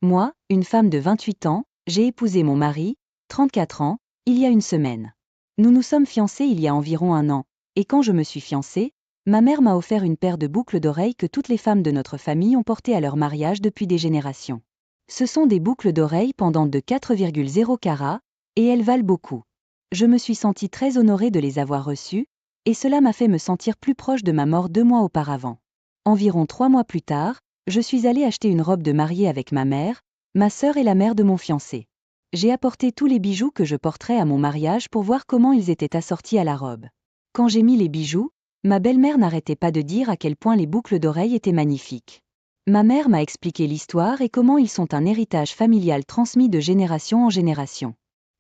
Moi, une femme de 28 ans, j'ai épousé mon mari, 34 ans, il y a une semaine. Nous nous sommes fiancés il y a environ 1 an, et quand je me suis fiancée, ma mère m'a offert une paire de boucles d'oreilles que toutes les femmes de notre famille ont portées à leur mariage depuis des générations. Ce sont des boucles d'oreilles pendantes de 4,0 carats, et elles valent beaucoup. Je me suis sentie très honorée de les avoir reçues, et cela m'a fait me sentir plus proche de ma mort 2 mois auparavant. Environ 3 mois plus tard, je suis allée acheter une robe de mariée avec ma mère, ma sœur et la mère de mon fiancé. J'ai apporté tous les bijoux que je porterais à mon mariage pour voir comment ils étaient assortis à la robe. Quand j'ai mis les bijoux, ma belle-mère n'arrêtait pas de dire à quel point les boucles d'oreilles étaient magnifiques. Ma mère m'a expliqué l'histoire et comment ils sont un héritage familial transmis de génération en génération.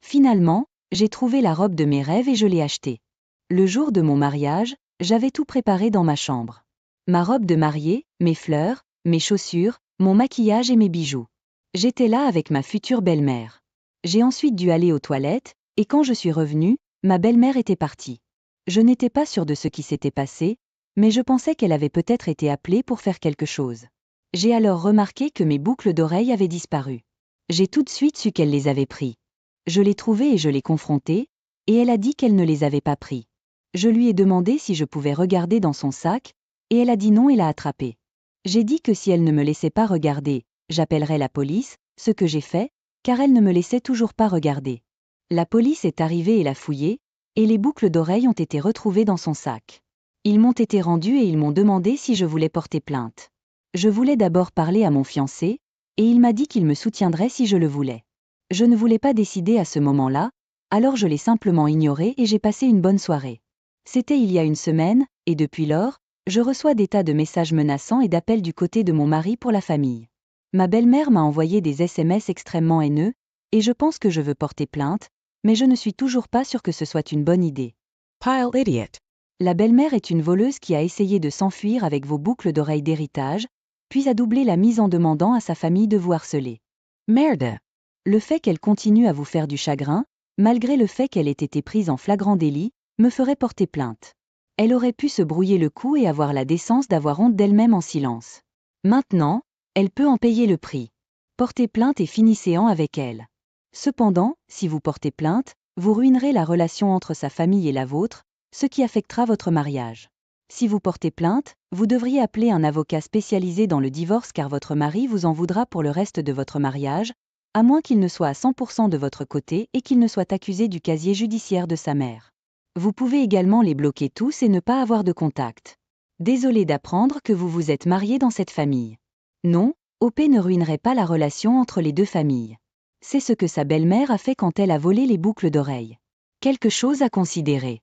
Finalement, j'ai trouvé la robe de mes rêves et je l'ai achetée. Le jour de mon mariage, j'avais tout préparé dans ma chambre. Ma robe de mariée, mes fleurs, mes chaussures, mon maquillage et mes bijoux. J'étais là avec ma future belle-mère. J'ai ensuite dû aller aux toilettes, et quand je suis revenue, ma belle-mère était partie. Je n'étais pas sûre de ce qui s'était passé, mais je pensais qu'elle avait peut-être été appelée pour faire quelque chose. J'ai alors remarqué que mes boucles d'oreilles avaient disparu. J'ai tout de suite su qu'elle les avait pris. Je l'ai trouvée et je l'ai confrontée, et elle a dit qu'elle ne les avait pas pris. Je lui ai demandé si je pouvais regarder dans son sac, et elle a dit non et l'a attrapée. J'ai dit que si elle ne me laissait pas regarder, j'appellerais la police, ce que j'ai fait, car elle ne me laissait toujours pas regarder. La police est arrivée et l'a fouillée, et les boucles d'oreilles ont été retrouvées dans son sac. Ils m'ont été rendus et ils m'ont demandé si je voulais porter plainte. Je voulais d'abord parler à mon fiancé, et il m'a dit qu'il me soutiendrait si je le voulais. Je ne voulais pas décider à ce moment-là, alors je l'ai simplement ignoré et j'ai passé une bonne soirée. C'était il y a une semaine, et depuis lors, je reçois des tas de messages menaçants et d'appels du côté de mon mari pour la famille. Ma belle-mère m'a envoyé des SMS extrêmement haineux, et je pense que je veux porter plainte, mais je ne suis toujours pas sûre que ce soit une bonne idée. Pile idiot. La belle-mère est une voleuse qui a essayé de s'enfuir avec vos boucles d'oreilles d'héritage, puis a doublé la mise en demandant à sa famille de vous harceler. Merde. Le fait qu'elle continue à vous faire du chagrin, malgré le fait qu'elle ait été prise en flagrant délit, me ferait porter plainte. Elle aurait pu se brouiller le cou et avoir la décence d'avoir honte d'elle-même en silence. Maintenant, elle peut en payer le prix. Portez plainte et finissez-en avec elle. Cependant, si vous portez plainte, vous ruinerez la relation entre sa famille et la vôtre, ce qui affectera votre mariage. Si vous portez plainte, vous devriez appeler un avocat spécialisé dans le divorce car votre mari vous en voudra pour le reste de votre mariage, à moins qu'il ne soit à 100% de votre côté et qu'il ne soit accusé du casier judiciaire de sa mère. Vous pouvez également les bloquer tous et ne pas avoir de contact. Désolé d'apprendre que vous vous êtes marié dans cette famille. Non, OP ne ruinerait pas la relation entre les deux familles. C'est ce que sa belle-mère a fait quand elle a volé les boucles d'oreilles. Quelque chose à considérer.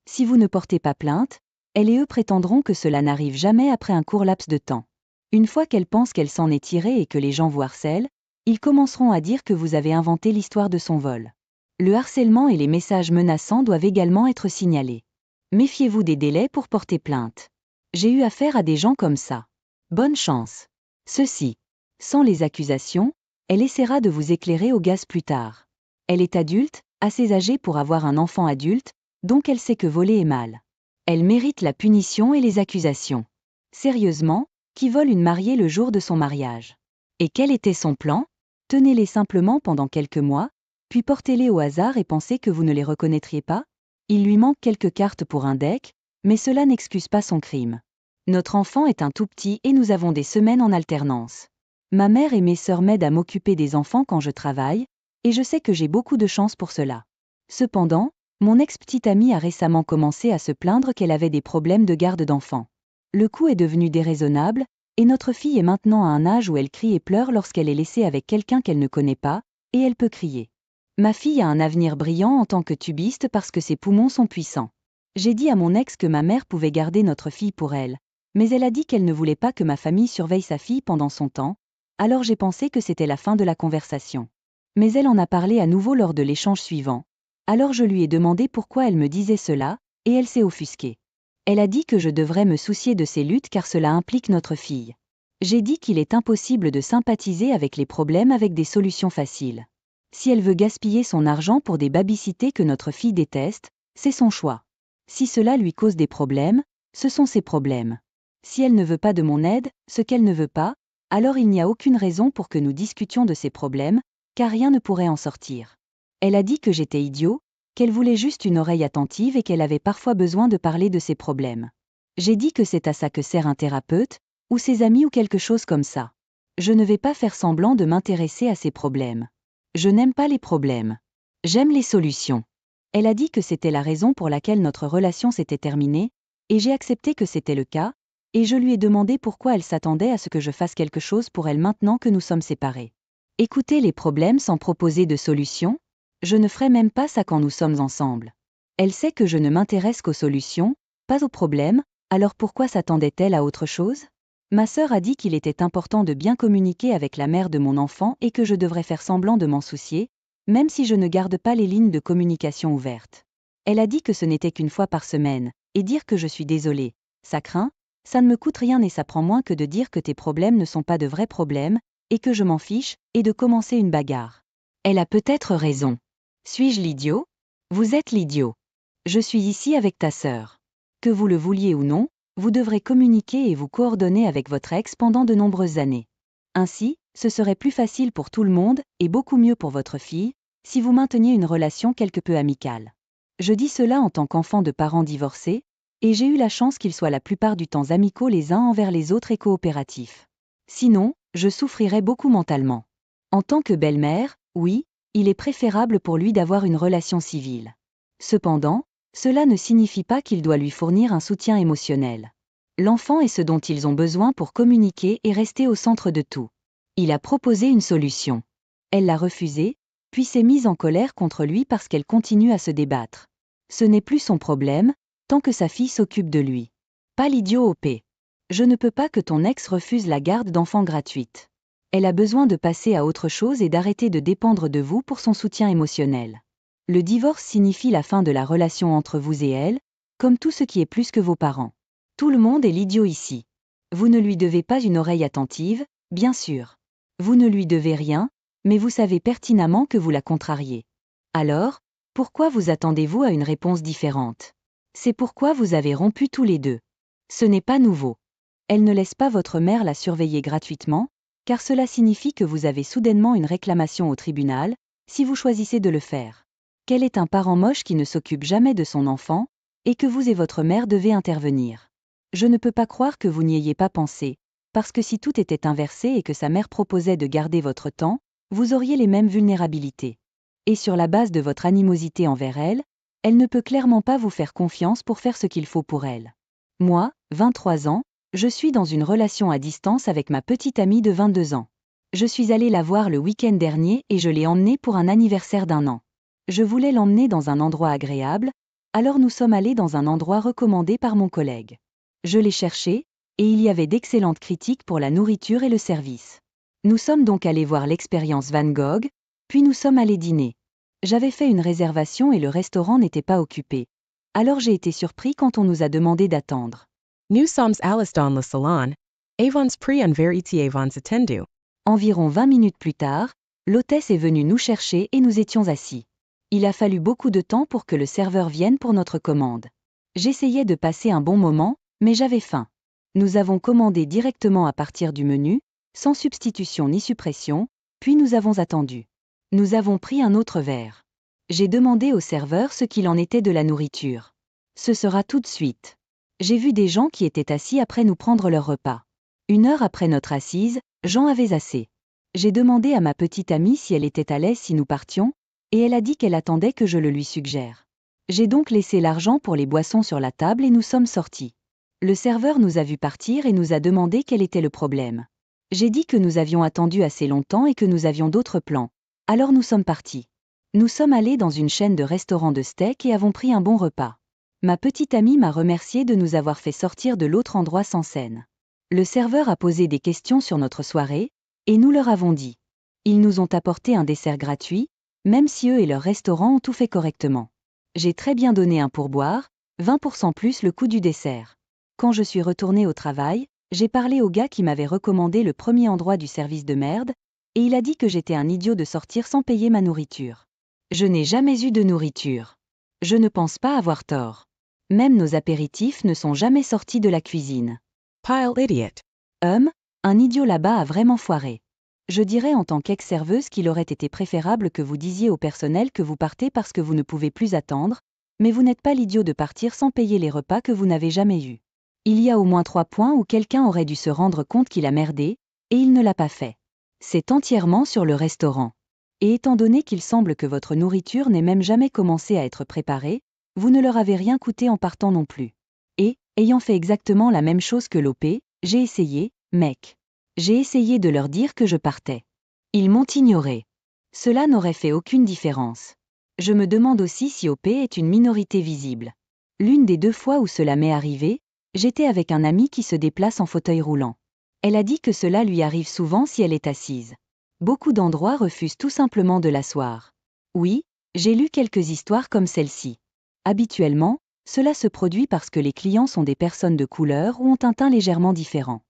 Si vous ne portez pas plainte, elle et eux prétendront que cela n'arrive jamais après un court laps de temps. Une fois qu'elle pense qu'elle s'en est tirée et que les gens vous harcèlent, ils commenceront à dire que vous avez inventé l'histoire de son vol. Le harcèlement et les messages menaçants doivent également être signalés. Méfiez-vous des délais pour porter plainte. J'ai eu affaire à des gens comme ça. Bonne chance. Ceci. Sans les accusations, elle essaiera de vous éclairer au gaz plus tard. Elle est adulte, assez âgée pour avoir un enfant adulte, donc elle sait que voler est mal. Elle mérite la punition et les accusations. Sérieusement, qui vole une mariée le jour de son mariage? Et quel était son plan? Tenez-les simplement pendant quelques mois, puis portez-les au hasard et pensez que vous ne les reconnaîtriez pas? Il lui manque quelques cartes pour un deck, mais cela n'excuse pas son crime. Notre enfant est un tout petit et nous avons des semaines en alternance. Ma mère et mes sœurs m'aident à m'occuper des enfants quand je travaille, et je sais que j'ai beaucoup de chance pour cela. Cependant, mon ex-petite amie a récemment commencé à se plaindre qu'elle avait des problèmes de garde d'enfants. Le coût est devenu déraisonnable, et notre fille est maintenant à un âge où elle crie et pleure lorsqu'elle est laissée avec quelqu'un qu'elle ne connaît pas, et elle peut crier. Ma fille a un avenir brillant en tant que tubiste parce que ses poumons sont puissants. J'ai dit à mon ex que ma mère pouvait garder notre fille pour elle, mais elle a dit qu'elle ne voulait pas que ma famille surveille sa fille pendant son temps, alors j'ai pensé que c'était la fin de la conversation. Mais elle en a parlé à nouveau lors de l'échange suivant. Alors je lui ai demandé pourquoi elle me disait cela, et elle s'est offusquée. Elle a dit que je devrais me soucier de ses luttes car cela implique notre fille. J'ai dit qu'il est impossible de sympathiser avec les problèmes avec des solutions faciles. Si elle veut gaspiller son argent pour des babysitter que notre fille déteste, c'est son choix. Si cela lui cause des problèmes, ce sont ses problèmes. Si elle ne veut pas de mon aide, ce qu'elle ne veut pas, Alors il n'y a aucune raison pour que nous discutions de ces problèmes, car rien ne pourrait en sortir. Elle a dit que j'étais idiot, qu'elle voulait juste une oreille attentive et qu'elle avait parfois besoin de parler de ses problèmes. J'ai dit que c'est à ça que sert un thérapeute, ou ses amis ou quelque chose comme ça. Je ne vais pas faire semblant de m'intéresser à ses problèmes. Je n'aime pas les problèmes. J'aime les solutions. Elle a dit que c'était la raison pour laquelle notre relation s'était terminée, et j'ai accepté que c'était le cas, et je lui ai demandé pourquoi elle s'attendait à ce que je fasse quelque chose pour elle maintenant que nous sommes séparés. Écouter les problèmes sans proposer de solution? Je ne ferai même pas ça quand nous sommes ensemble. Elle sait que je ne m'intéresse qu'aux solutions, pas aux problèmes, alors pourquoi s'attendait-elle à autre chose? Ma sœur a dit qu'il était important de bien communiquer avec la mère de mon enfant et que je devrais faire semblant de m'en soucier, même si je ne garde pas les lignes de communication ouvertes. Elle a dit que ce n'était qu'une fois par semaine, et dire que je suis désolée, ça craint, ça ne me coûte rien et ça prend moins que de dire que tes problèmes ne sont pas de vrais problèmes, et que je m'en fiche, et de commencer une bagarre. Elle a peut-être raison. Suis-je l'idiot? Vous êtes l'idiot. Je suis ici avec ta sœur. Que vous le vouliez ou non, vous devrez communiquer et vous coordonner avec votre ex pendant de nombreuses années. Ainsi, ce serait plus facile pour tout le monde, et beaucoup mieux pour votre fille, si vous mainteniez une relation quelque peu amicale. Je dis cela en tant qu'enfant de parents divorcés, et j'ai eu la chance qu'ils soient la plupart du temps amicaux les uns envers les autres et coopératifs. Sinon, je souffrirais beaucoup mentalement. En tant que belle-mère, oui, il est préférable pour lui d'avoir une relation civile. Cependant, cela ne signifie pas qu'il doit lui fournir un soutien émotionnel. L'enfant est ce dont ils ont besoin pour communiquer et rester au centre de tout. Il a proposé une solution. Elle l'a refusée, puis s'est mise en colère contre lui parce qu'elle continue à se débattre. Ce n'est plus son problème, tant que sa fille s'occupe de lui. Pas l'idiot OP. Je ne peux pas que ton ex refuse la garde d'enfant gratuite. Elle a besoin de passer à autre chose et d'arrêter de dépendre de vous pour son soutien émotionnel. Le divorce signifie la fin de la relation entre vous et elle, comme tout ce qui est plus que vos parents. Tout le monde est l'idiot ici. Vous ne lui devez pas une oreille attentive, bien sûr. Vous ne lui devez rien, mais vous savez pertinemment que vous la contrariez. Alors, pourquoi vous attendez-vous à une réponse différente? C'est pourquoi vous avez rompu tous les deux. Ce n'est pas nouveau. Elle ne laisse pas votre mère la surveiller gratuitement, car cela signifie que vous avez soudainement une réclamation au tribunal, si vous choisissez de le faire. Qu'elle est un parent moche qui ne s'occupe jamais de son enfant, et que vous et votre mère devez intervenir. Je ne peux pas croire que vous n'y ayez pas pensé, parce que si tout était inversé et que sa mère proposait de garder votre temps, vous auriez les mêmes vulnérabilités. Et sur la base de votre animosité envers elle, elle ne peut clairement pas vous faire confiance pour faire ce qu'il faut pour elle. Moi, 23 ans, je suis dans une relation à distance avec ma petite amie de 22 ans. Je suis allée la voir le week-end dernier et je l'ai emmenée pour un anniversaire d'1 an. Je voulais l'emmener dans un endroit agréable, alors nous sommes allés dans un endroit recommandé par mon collègue. Je l'ai cherché, et il y avait d'excellentes critiques pour la nourriture et le service. Nous sommes donc allés voir l'expérience Van Gogh, puis nous sommes allés dîner. J'avais fait une réservation et le restaurant n'était pas occupé. Alors j'ai été surpris quand on nous a demandé d'attendre. Nu sommes allés dans le salon, avons pris un verité avons attendu. Environ 20 minutes plus tard, l'hôtesse est venue nous chercher et nous étions assis. Il a fallu beaucoup de temps pour que le serveur vienne pour notre commande. J'essayais de passer un bon moment, mais j'avais faim. Nous avons commandé directement à partir du menu, sans substitution ni suppression, puis nous avons attendu. Nous avons pris un autre verre. J'ai demandé au serveur ce qu'il en était de la nourriture. Ce sera tout de suite. J'ai vu des gens qui étaient assis après nous prendre leur repas. 1 heure après notre assise, j'en avais assez. J'ai demandé à ma petite amie si elle était à l'aise si nous partions, et elle a dit qu'elle attendait que je le lui suggère. J'ai donc laissé l'argent pour les boissons sur la table et nous sommes sortis. Le serveur nous a vus partir et nous a demandé quel était le problème. J'ai dit que nous avions attendu assez longtemps et que nous avions d'autres plans. Alors nous sommes partis. Nous sommes allés dans une chaîne de restaurants de steak et avons pris un bon repas. Ma petite amie m'a remercié de nous avoir fait sortir de l'autre endroit sans scène. Le serveur a posé des questions sur notre soirée, et nous leur avons dit. Ils nous ont apporté un dessert gratuit, même si eux et leur restaurant ont tout fait correctement. J'ai très bien donné un pourboire, 20% plus le coût du dessert. Quand je suis retournée au travail, j'ai parlé au gars qui m'avait recommandé le premier endroit du service de merde, et il a dit que j'étais un idiot de sortir sans payer ma nourriture. Je n'ai jamais eu de nourriture. Je ne pense pas avoir tort. Même nos apéritifs ne sont jamais sortis de la cuisine. Pile idiot. Un idiot là-bas a vraiment foiré. Je dirais en tant qu'ex-serveuse qu'il aurait été préférable que vous disiez au personnel que vous partez parce que vous ne pouvez plus attendre, mais vous n'êtes pas l'idiot de partir sans payer les repas que vous n'avez jamais eus. Il y a au moins 3 points où quelqu'un aurait dû se rendre compte qu'il a merdé, et il ne l'a pas fait. C'est entièrement sur le restaurant. Et étant donné qu'il semble que votre nourriture n'ait même jamais commencé à être préparée, vous ne leur avez rien coûté en partant non plus. Et, ayant fait exactement la même chose que l'OP, j'ai essayé, mec. J'ai essayé de leur dire que je partais. Ils m'ont ignoré. Cela n'aurait fait aucune différence. Je me demande aussi si OP est une minorité visible. L'une des 2 fois où cela m'est arrivé, j'étais avec un ami qui se déplace en fauteuil roulant. Elle a dit que cela lui arrive souvent si elle est assise. Beaucoup d'endroits refusent tout simplement de l'asseoir. Oui, j'ai lu quelques histoires comme celle-ci. Habituellement, cela se produit parce que les clients sont des personnes de couleur ou ont un teint légèrement différent.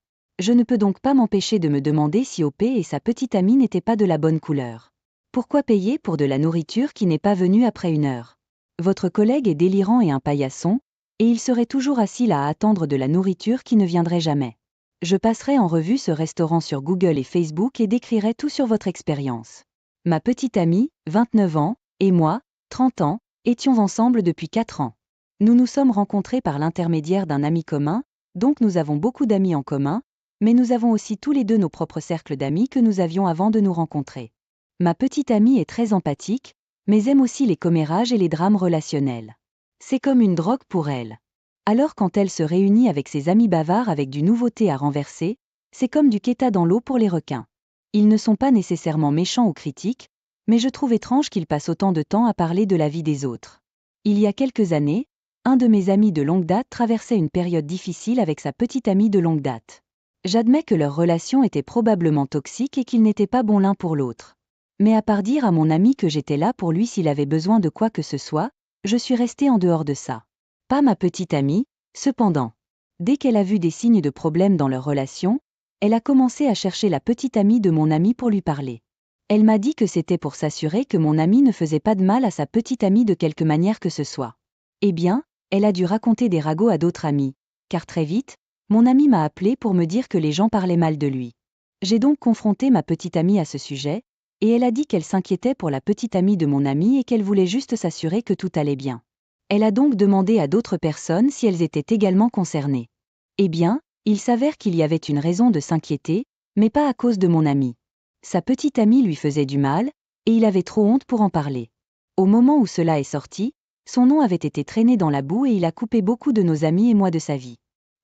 Je ne peux donc pas m'empêcher de me demander si OP et sa petite amie n'étaient pas de la bonne couleur. Pourquoi payer pour de la nourriture qui n'est pas venue après 1 heure? Votre collègue est délirant et un paillasson, et il serait toujours assis là à attendre de la nourriture qui ne viendrait jamais. Je passerai en revue ce restaurant sur Google et Facebook et décrirai tout sur votre expérience. Ma petite amie, 29 ans, et moi, 30 ans, étions ensemble depuis 4 ans. Nous nous sommes rencontrés par l'intermédiaire d'un ami commun, donc nous avons beaucoup d'amis en commun, mais nous avons aussi tous les 2 nos propres cercles d'amis que nous avions avant de nous rencontrer. Ma petite amie est très empathique, mais aime aussi les commérages et les drames relationnels. C'est comme une drogue pour elle. Alors quand elle se réunit avec ses amis bavards avec du nouveau thé à renverser, c'est comme du kéta dans l'eau pour les requins. Ils ne sont pas nécessairement méchants ou critiques, mais je trouve étrange qu'ils passent autant de temps à parler de la vie des autres. Il y a quelques années, un de mes amis de longue date traversait une période difficile avec sa petite amie de longue date. J'admets que leur relation était probablement toxique et qu'ils n'étaient pas bons l'un pour l'autre. Mais à part dire à mon ami que j'étais là pour lui s'il avait besoin de quoi que ce soit, je suis restée en dehors de ça. Pas ma petite amie, cependant. Dès qu'elle a vu des signes de problème dans leur relation, elle a commencé à chercher la petite amie de mon ami pour lui parler. Elle m'a dit que c'était pour s'assurer que mon ami ne faisait pas de mal à sa petite amie de quelque manière que ce soit. Eh bien, elle a dû raconter des ragots à d'autres amis, car très vite, mon ami m'a appelé pour me dire que les gens parlaient mal de lui. J'ai donc confronté ma petite amie à ce sujet, et elle a dit qu'elle s'inquiétait pour la petite amie de mon ami et qu'elle voulait juste s'assurer que tout allait bien. Elle a donc demandé à d'autres personnes si elles étaient également concernées. Eh bien, il s'avère qu'il y avait une raison de s'inquiéter, mais pas à cause de mon ami. Sa petite amie lui faisait du mal, et il avait trop honte pour en parler. Au moment où cela est sorti, son nom avait été traîné dans la boue et il a coupé beaucoup de nos amis et moi de sa vie.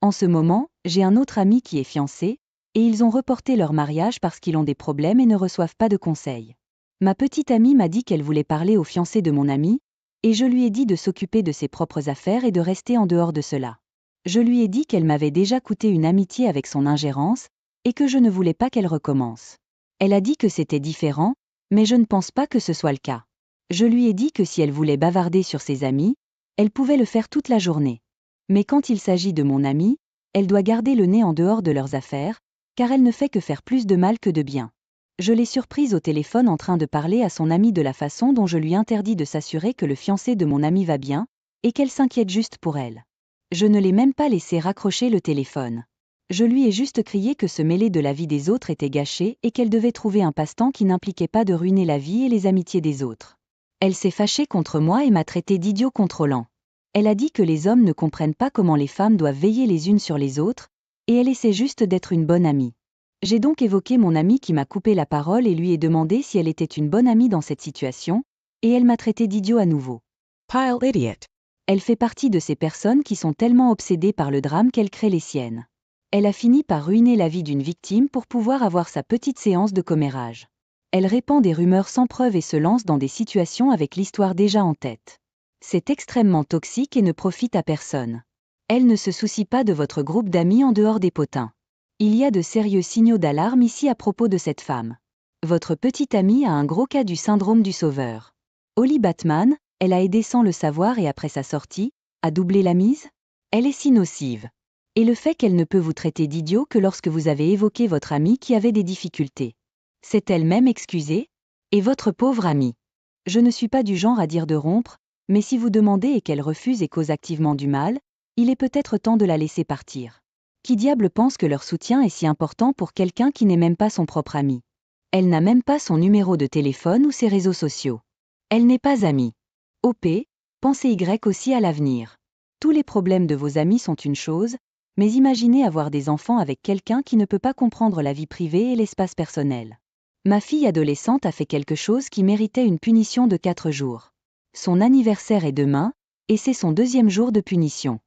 En ce moment, j'ai un autre ami qui est fiancé, et ils ont reporté leur mariage parce qu'ils ont des problèmes et ne reçoivent pas de conseils. Ma petite amie m'a dit qu'elle voulait parler au fiancé de mon ami, et je lui ai dit de s'occuper de ses propres affaires et de rester en dehors de cela. Je lui ai dit qu'elle m'avait déjà coûté une amitié avec son ingérence, et que je ne voulais pas qu'elle recommence. Elle a dit que c'était différent, mais je ne pense pas que ce soit le cas. Je lui ai dit que si elle voulait bavarder sur ses amis, elle pouvait le faire toute la journée. Mais quand il s'agit de mon amie, elle doit garder le nez en dehors de leurs affaires, car elle ne fait que faire plus de mal que de bien. Je l'ai surprise au téléphone en train de parler à son amie de la façon dont je lui interdis de s'assurer que le fiancé de mon amie va bien, et qu'elle s'inquiète juste pour elle. Je ne l'ai même pas laissé raccrocher le téléphone. Je lui ai juste crié que se mêler de la vie des autres était gâché et qu'elle devait trouver un passe-temps qui n'impliquait pas de ruiner la vie et les amitiés des autres. Elle s'est fâchée contre moi et m'a traité d'idiot contrôlant. Elle a dit que les hommes ne comprennent pas comment les femmes doivent veiller les unes sur les autres, et elle essaie juste d'être une bonne amie. J'ai donc évoqué mon amie qui m'a coupé la parole et lui ai demandé si elle était une bonne amie dans cette situation, et elle m'a traité d'idiot à nouveau. Pile idiot. Elle fait partie de ces personnes qui sont tellement obsédées par le drame qu'elles créent les siennes. Elle a fini par ruiner la vie d'une victime pour pouvoir avoir sa petite séance de commérage. Elle répand des rumeurs sans preuve et se lance dans des situations avec l'histoire déjà en tête. C'est extrêmement toxique et ne profite à personne. Elle ne se soucie pas de votre groupe d'amis en dehors des potins. Il y a de sérieux signaux d'alarme ici à propos de cette femme. Votre petite amie a un gros cas du syndrome du sauveur. Holly Batman, elle a aidé sans le savoir et après sa sortie, à doubler la mise? Elle est si nocive. Et le fait qu'elle ne peut vous traiter d'idiot que lorsque vous avez évoqué votre amie qui avait des difficultés. C'est elle-même excusée? Et votre pauvre amie? Je ne suis pas du genre à dire de rompre, mais si vous demandez et qu'elle refuse et cause activement du mal, il est peut-être temps de la laisser partir. Qui diable pense que leur soutien est si important pour quelqu'un qui n'est même pas son propre ami? Elle n'a même pas son numéro de téléphone ou ses réseaux sociaux. Elle n'est pas amie. OP, pensez Y aussi à l'avenir. Tous les problèmes de vos amis sont une chose, mais imaginez avoir des enfants avec quelqu'un qui ne peut pas comprendre la vie privée et l'espace personnel. Ma fille adolescente a fait quelque chose qui méritait une punition de 4 jours. Son anniversaire est demain, et c'est son 2e jour de punition.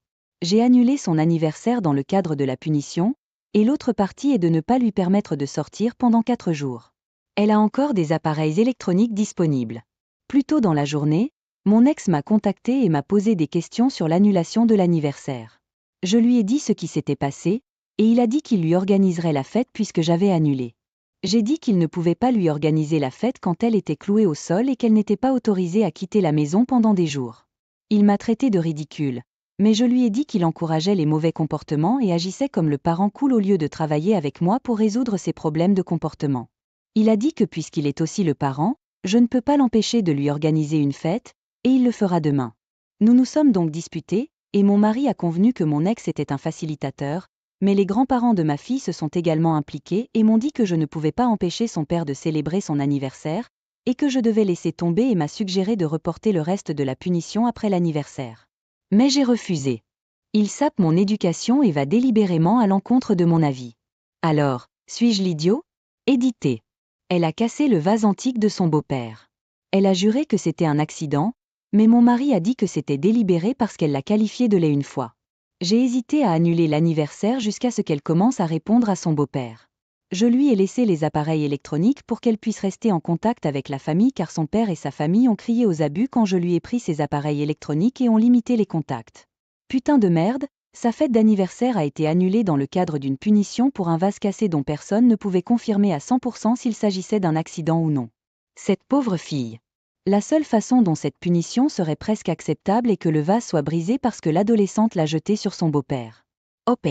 J'ai annulé son anniversaire dans le cadre de la punition, et l'autre partie est de ne pas lui permettre de sortir pendant 4 jours. Elle a encore des appareils électroniques disponibles. Plus tôt dans la journée, mon ex m'a contacté et m'a posé des questions sur l'annulation de l'anniversaire. Je lui ai dit ce qui s'était passé, et il a dit qu'il lui organiserait la fête puisque j'avais annulé. J'ai dit qu'il ne pouvait pas lui organiser la fête quand elle était clouée au sol et qu'elle n'était pas autorisée à quitter la maison pendant des jours. Il m'a traité de ridicule, mais je lui ai dit qu'il encourageait les mauvais comportements et agissait comme le parent cool au lieu de travailler avec moi pour résoudre ses problèmes de comportement. Il a dit que puisqu'il est aussi le parent, je ne peux pas l'empêcher de lui organiser une fête, et il le fera demain. Nous nous sommes donc disputés, et mon mari a convenu que mon ex était un facilitateur, mais les grands-parents de ma fille se sont également impliqués et m'ont dit que je ne pouvais pas empêcher son père de célébrer son anniversaire, et que je devais laisser tomber et m'a suggéré de reporter le reste de la punition après l'anniversaire. Mais j'ai refusé. Il sape mon éducation et va délibérément à l'encontre de mon avis. Alors, suis-je l'idiot? Édité. Elle a cassé le vase antique de son beau-père. Elle a juré que c'était un accident, mais mon mari a dit que c'était délibéré parce qu'elle l'a qualifié de laid une fois. J'ai hésité à annuler l'anniversaire jusqu'à ce qu'elle commence à répondre à son beau-père. Je lui ai laissé les appareils électroniques pour qu'elle puisse rester en contact avec la famille car son père et sa famille ont crié aux abus quand je lui ai pris ses appareils électroniques et ont limité les contacts. Putain de merde, sa fête d'anniversaire a été annulée dans le cadre d'une punition pour un vase cassé dont personne ne pouvait confirmer à 100% s'il s'agissait d'un accident ou non. Cette pauvre fille. La seule façon dont cette punition serait presque acceptable est que le vase soit brisé parce que l'adolescente l'a jeté sur son beau-père. OP.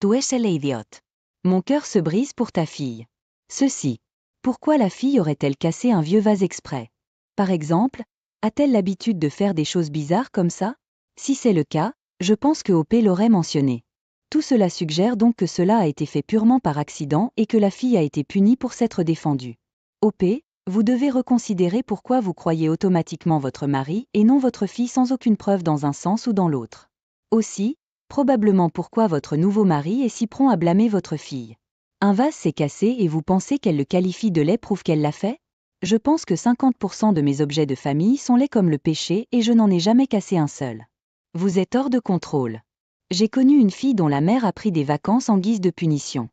Tu es l'idiote. Mon cœur se brise pour ta fille. Ceci. Pourquoi la fille aurait-elle cassé un vieux vase exprès? Par exemple, a-t-elle l'habitude de faire des choses bizarres comme ça? Si c'est le cas, je pense que OP l'aurait mentionné. Tout cela suggère donc que cela a été fait purement par accident et que la fille a été punie pour s'être défendue. OP, vous devez reconsidérer pourquoi vous croyez automatiquement votre mari et non votre fille sans aucune preuve dans un sens ou dans l'autre. Aussi, probablement pourquoi votre nouveau mari est si prompt à blâmer votre fille. Un vase s'est cassé et vous pensez qu'elle le qualifie de laid prouve qu'elle l'a fait? Je pense que 50% de mes objets de famille sont laids comme le péché et je n'en ai jamais cassé un seul. Vous êtes hors de contrôle. J'ai connu une fille dont la mère a pris des vacances en guise de punition.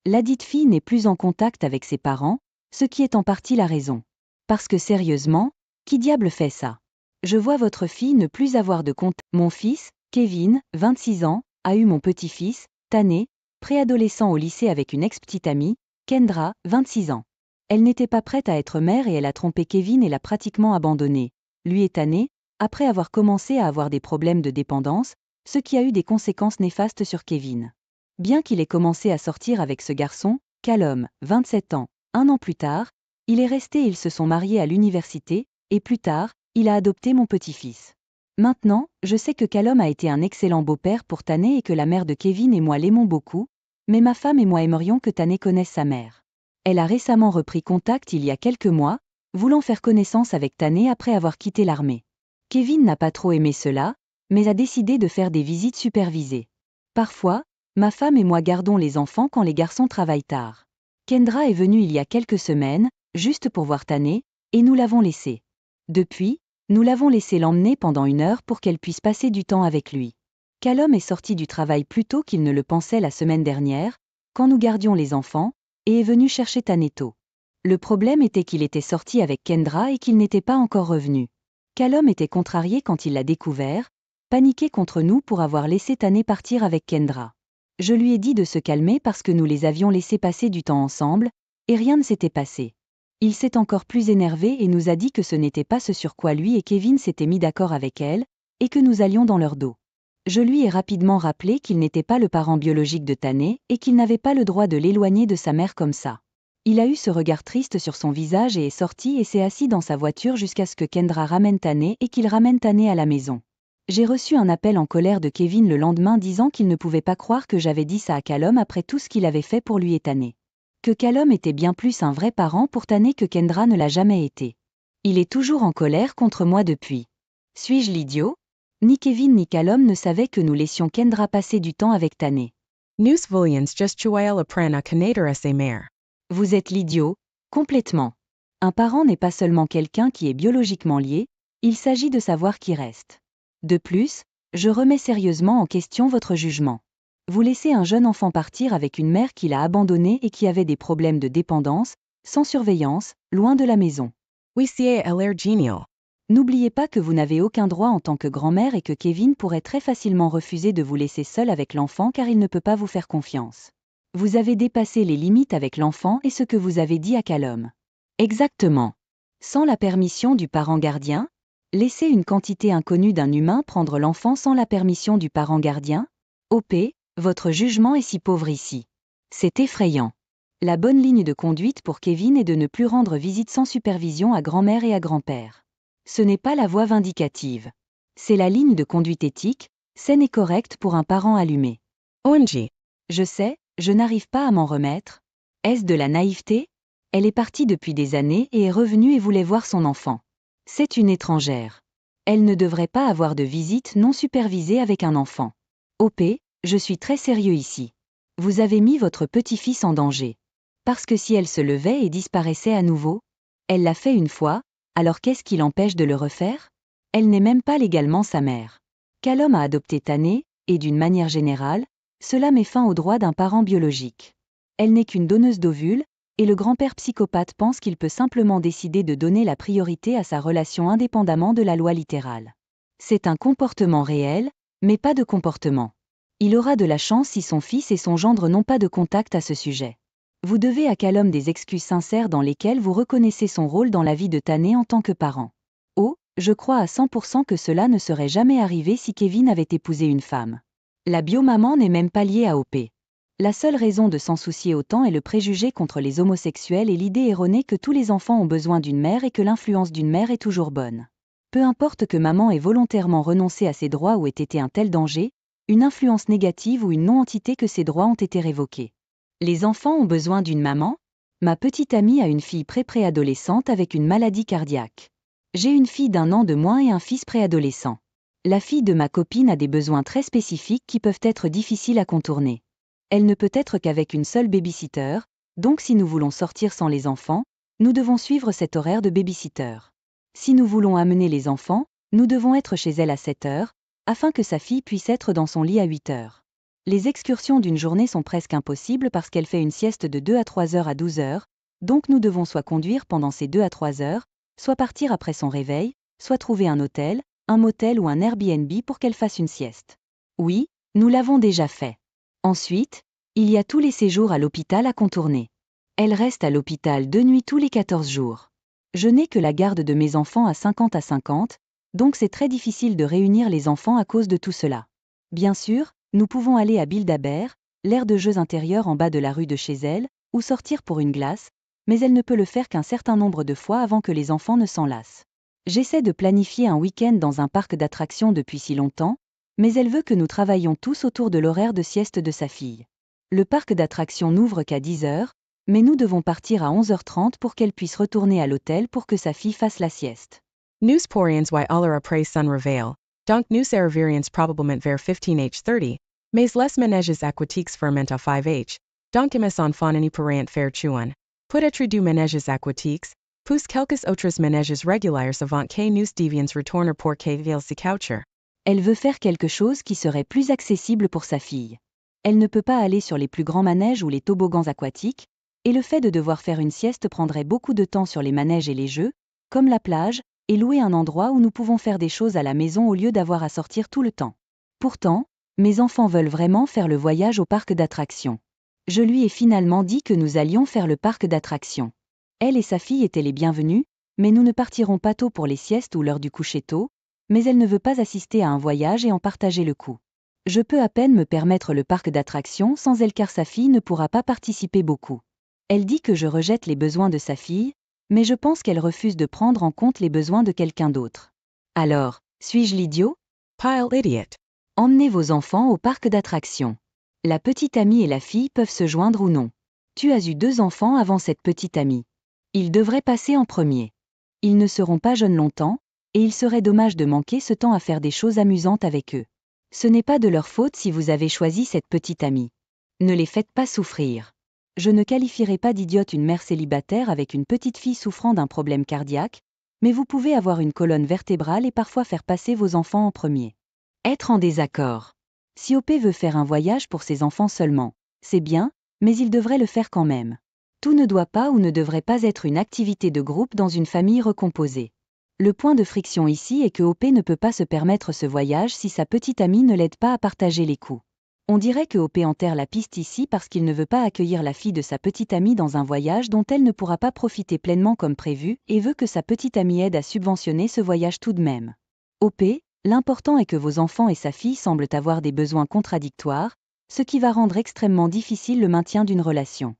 Ladite fille n'est plus en contact avec ses parents, ce qui est en partie la raison. Parce que sérieusement, qui diable fait ça? Je vois votre fille ne plus avoir de contact. Mon fils, Kevin, 26 ans, a eu mon petit-fils, Tané, préadolescent au lycée avec une ex-petite amie, Kendra, 26 ans. Elle n'était pas prête à être mère et elle a trompé Kevin et l'a pratiquement abandonné, lui et Tané, après avoir commencé à avoir des problèmes de dépendance, ce qui a eu des conséquences néfastes sur Kevin. Bien qu'il ait commencé à sortir avec ce garçon, Callum, 27 ans, 1 an plus tard, il est resté et ils se sont mariés à l'université, et plus tard, il a adopté mon petit-fils. Maintenant, je sais que Callum a été un excellent beau-père pour Tané et que la mère de Kevin et moi l'aimons beaucoup, mais ma femme et moi aimerions que Tané connaisse sa mère. Elle a récemment repris contact il y a quelques mois, voulant faire connaissance avec Tané après avoir quitté l'armée. Kevin n'a pas trop aimé cela, mais a décidé de faire des visites supervisées. Parfois, ma femme et moi gardons les enfants quand les garçons travaillent tard. Kendra est venue il y a quelques semaines, juste pour voir Tané, et nous l'avons laissée. Depuis, nous l'avons laissé l'emmener pendant 1 heure pour qu'elle puisse passer du temps avec lui. Callum est sorti du travail plus tôt qu'il ne le pensait la semaine dernière, quand nous gardions les enfants, et est venu chercher Tané tôt. Le problème était qu'il était sorti avec Kendra et qu'il n'était pas encore revenu. Callum était contrarié quand il l'a découvert, paniqué contre nous pour avoir laissé Tané partir avec Kendra. Je lui ai dit de se calmer parce que nous les avions laissés passer du temps ensemble, et rien ne s'était passé. Il s'est encore plus énervé et nous a dit que ce n'était pas ce sur quoi lui et Kevin s'étaient mis d'accord avec elle, et que nous allions dans leur dos. Je lui ai rapidement rappelé qu'il n'était pas le parent biologique de Tané et qu'il n'avait pas le droit de l'éloigner de sa mère comme ça. Il a eu ce regard triste sur son visage et est sorti et s'est assis dans sa voiture jusqu'à ce que Kendra ramène Tané et qu'il ramène Tané à la maison. J'ai reçu un appel en colère de Kevin le lendemain disant qu'il ne pouvait pas croire que j'avais dit ça à Callum après tout ce qu'il avait fait pour lui et Tanner. Que Callum était bien plus un vrai parent pour Tanner que Kendra ne l'a jamais été. Il est toujours en colère contre moi depuis. Suis-je l'idiot? Ni Kevin ni Callum ne savaient que nous laissions Kendra passer du temps avec Tanner. Nus Williams just chuael apren a kanator sa mare. Vous êtes l'idiot, complètement. Un parent n'est pas seulement quelqu'un qui est biologiquement lié, il s'agit de savoir qui reste. De plus, je remets sérieusement en question votre jugement. Vous laissez un jeune enfant partir avec une mère qui l'a abandonné et qui avait des problèmes de dépendance, sans surveillance, loin de la maison. We see a l'air genial. N'oubliez pas que vous n'avez aucun droit en tant que grand-mère et que Kevin pourrait très facilement refuser de vous laisser seul avec l'enfant car il ne peut pas vous faire confiance. Vous avez dépassé les limites avec l'enfant et ce que vous avez dit à Callum. Exactement. Sans la permission du parent gardien? Laisser une quantité inconnue d'un humain prendre l'enfant sans la permission du parent gardien? OP, votre jugement est si pauvre ici. C'est effrayant. La bonne ligne de conduite pour Kevin est de ne plus rendre visite sans supervision à grand-mère et à grand-père. Ce n'est pas la voie vindicative. C'est la ligne de conduite éthique, saine et correcte pour un parent allumé. OMG. Je sais, je n'arrive pas à m'en remettre. Est-ce de la naïveté? Elle est partie depuis des années et est revenue et voulait voir son enfant. C'est une étrangère. Elle ne devrait pas avoir de visite non supervisée avec un enfant. OP, je suis très sérieux ici. Vous avez mis votre petit-fils en danger. Parce que si elle se levait et disparaissait à nouveau? Elle l'a fait une fois, alors qu'est-ce qui l'empêche de le refaire? Elle n'est même pas légalement sa mère. Callum a adopté Tanner, et d'une manière générale, cela met fin aux droits d'un parent biologique. Elle n'est qu'une donneuse d'ovules, et le grand-père psychopathe pense qu'il peut simplement décider de donner la priorité à sa relation indépendamment de la loi littérale. C'est un comportement réel, mais pas de comportement. Il aura de la chance si son fils et son gendre n'ont pas de contact à ce sujet. Vous devez à Callum des excuses sincères dans lesquelles vous reconnaissez son rôle dans la vie de Tanner en tant que parent. Oh, je crois à 100% que cela ne serait jamais arrivé si Kevin avait épousé une femme. La biomaman n'est même pas liée à OP. La seule raison de s'en soucier autant est le préjugé contre les homosexuels et l'idée erronée que tous les enfants ont besoin d'une mère et que l'influence d'une mère est toujours bonne. Peu importe que maman ait volontairement renoncé à ses droits ou ait été un tel danger, une influence négative ou une non-entité que ses droits ont été révoqués. Les enfants ont besoin d'une maman? Ma petite amie a une fille pré-préadolescente avec une maladie cardiaque. J'ai une fille d'1 an de moins et un fils préadolescent. La fille de ma copine a des besoins très spécifiques qui peuvent être difficiles à contourner. Elle ne peut être qu'avec une seule baby-sitter, donc si nous voulons sortir sans les enfants, nous devons suivre cet horaire de baby-sitter. Si nous voulons amener les enfants, nous devons être chez elle à 7 heures, afin que sa fille puisse être dans son lit à 8 heures. Les excursions d'une journée sont presque impossibles parce qu'elle fait une sieste de 2 à 3 heures à 12 heures, donc nous devons soit conduire pendant ces 2 à 3 heures, soit partir après son réveil, soit trouver un hôtel, un motel ou un Airbnb pour qu'elle fasse une sieste. Oui, nous l'avons déjà fait. Ensuite, il y a tous les séjours à l'hôpital à contourner. Elle reste à l'hôpital 2 nuits tous les 14 jours. Je n'ai que la garde de mes enfants à 50 à 50, donc c'est très difficile de réunir les enfants à cause de tout cela. Bien sûr, nous pouvons aller à Build-A-Bear, l'aire de jeux intérieur en bas de la rue de chez elle, ou sortir pour une glace, mais elle ne peut le faire qu'un certain nombre de fois avant que les enfants ne s'en lassent. J'essaie de planifier un week-end dans un parc d'attractions depuis si longtemps, mais elle veut que nous travaillions tous autour de l'horaire de sieste de sa fille. Le parc d'attractions n'ouvre qu'à 10 heures, mais nous devons partir à 11h30 pour qu'elle puisse retourner à l'hôtel pour que sa fille fasse la sieste. Newsporians y allera praise sun reveal, donc nous varians probablement vers 15h30, mais les ménages aquatiques ferment à 5h, donc imis en faunani parent faire chuan. Peut-être du ménages aquatiques, puis quelques autres ménages réguliers avant que nous devions retourner pour que vils se coucher. Elle veut faire quelque chose qui serait plus accessible pour sa fille. Elle ne peut pas aller sur les plus grands manèges ou les toboggans aquatiques, et le fait de devoir faire une sieste prendrait beaucoup de temps sur les manèges et les jeux, comme la plage, et louer un endroit où nous pouvons faire des choses à la maison au lieu d'avoir à sortir tout le temps. Pourtant, mes enfants veulent vraiment faire le voyage au parc d'attractions. Je lui ai finalement dit que nous allions faire le parc d'attractions. Elle et sa fille étaient les bienvenues, mais nous ne partirons pas tôt pour les siestes ou l'heure du coucher tôt, mais elle ne veut pas assister à un voyage et en partager le coût. Je peux à peine me permettre le parc d'attractions sans elle car sa fille ne pourra pas participer beaucoup. Elle dit que je rejette les besoins de sa fille, mais je pense qu'elle refuse de prendre en compte les besoins de quelqu'un d'autre. Alors, suis-je l'idiot? Pile idiot. Emmenez vos enfants au parc d'attractions. La petite amie et la fille peuvent se joindre ou non. Tu as eu 2 enfants avant cette petite amie. Ils devraient passer en premier. Ils ne seront pas jeunes longtemps, et il serait dommage de manquer ce temps à faire des choses amusantes avec eux. Ce n'est pas de leur faute si vous avez choisi cette petite amie. Ne les faites pas souffrir. Je ne qualifierai pas d'idiote une mère célibataire avec une petite fille souffrant d'un problème cardiaque, mais vous pouvez avoir une colonne vertébrale et parfois faire passer vos enfants en premier. Être en désaccord. Si OP veut faire un voyage pour ses enfants seulement, c'est bien, mais il devrait le faire quand même. Tout ne doit pas ou ne devrait pas être une activité de groupe dans une famille recomposée. Le point de friction ici est que OP ne peut pas se permettre ce voyage si sa petite amie ne l'aide pas à partager les coûts. On dirait que OP enterre la piste ici parce qu'il ne veut pas accueillir la fille de sa petite amie dans un voyage dont elle ne pourra pas profiter pleinement comme prévu et veut que sa petite amie aide à subventionner ce voyage tout de même. OP, l'important est que vos enfants et sa fille semblent avoir des besoins contradictoires, ce qui va rendre extrêmement difficile le maintien d'une relation.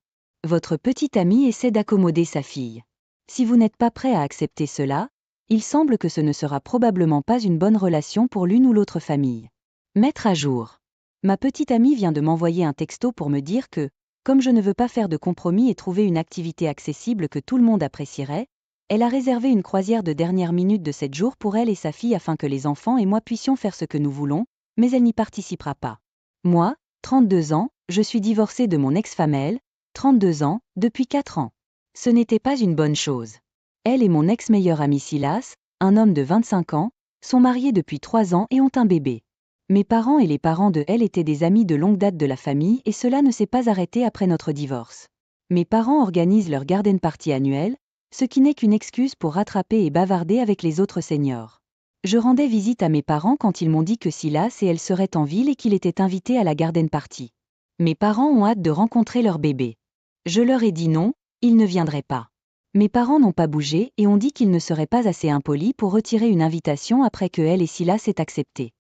Votre petite amie essaie d'accommoder sa fille. Si vous n'êtes pas prêt à accepter cela, il semble que ce ne sera probablement pas une bonne relation pour l'une ou l'autre famille. Mettre à jour. Ma petite amie vient de m'envoyer un texto pour me dire que, comme je ne veux pas faire de compromis et trouver une activité accessible que tout le monde apprécierait, elle a réservé une croisière de dernière minute de 7 jours pour elle et sa fille afin que les enfants et moi puissions faire ce que nous voulons, mais elle n'y participera pas. Moi, 32 ans, je suis divorcée de mon ex-femme elle, 32 ans, depuis 4 ans. Ce n'était pas une bonne chose. Elle et mon ex-meilleur ami Silas, un homme de 25 ans, sont mariés depuis 3 ans et ont un bébé. Mes parents et les parents de elle étaient des amis de longue date de la famille et cela ne s'est pas arrêté après notre divorce. Mes parents organisent leur garden party annuelle, ce qui n'est qu'une excuse pour rattraper et bavarder avec les autres seniors. Je rendais visite à mes parents quand ils m'ont dit que Silas et elle seraient en ville et qu'il était invité à la garden party. Mes parents ont hâte de rencontrer leur bébé. Je leur ai dit non, ils ne viendraient pas. Mes parents n'ont pas bougé et ont dit qu'ils ne seraient pas assez impolis pour retirer une invitation après que elle et Silas aient accepté.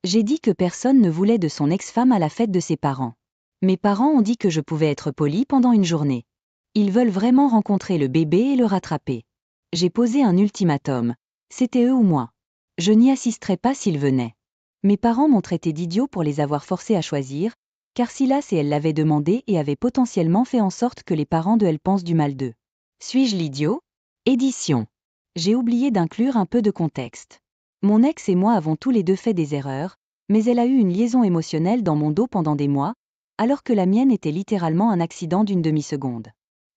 J'ai dit que personne ne voulait de son ex-femme à la fête de ses parents. Mes parents ont dit que je pouvais être poli pendant une journée. Ils veulent vraiment rencontrer le bébé et le rattraper. J'ai posé un ultimatum. C'était eux ou moi. Je n'y assisterai pas s'ils venaient. Mes parents m'ont traité d'idiot pour les avoir forcés à choisir, car Silas et elle l'avaient demandé et avaient potentiellement fait en sorte que les parents de elle pensent du mal d'eux. Suis-je l'idiot ? Édition. J'ai oublié d'inclure un peu de contexte. Mon ex et moi avons tous les deux fait des erreurs, mais elle a eu une liaison émotionnelle dans mon dos pendant des mois, alors que la mienne était littéralement un accident d'une demi-seconde.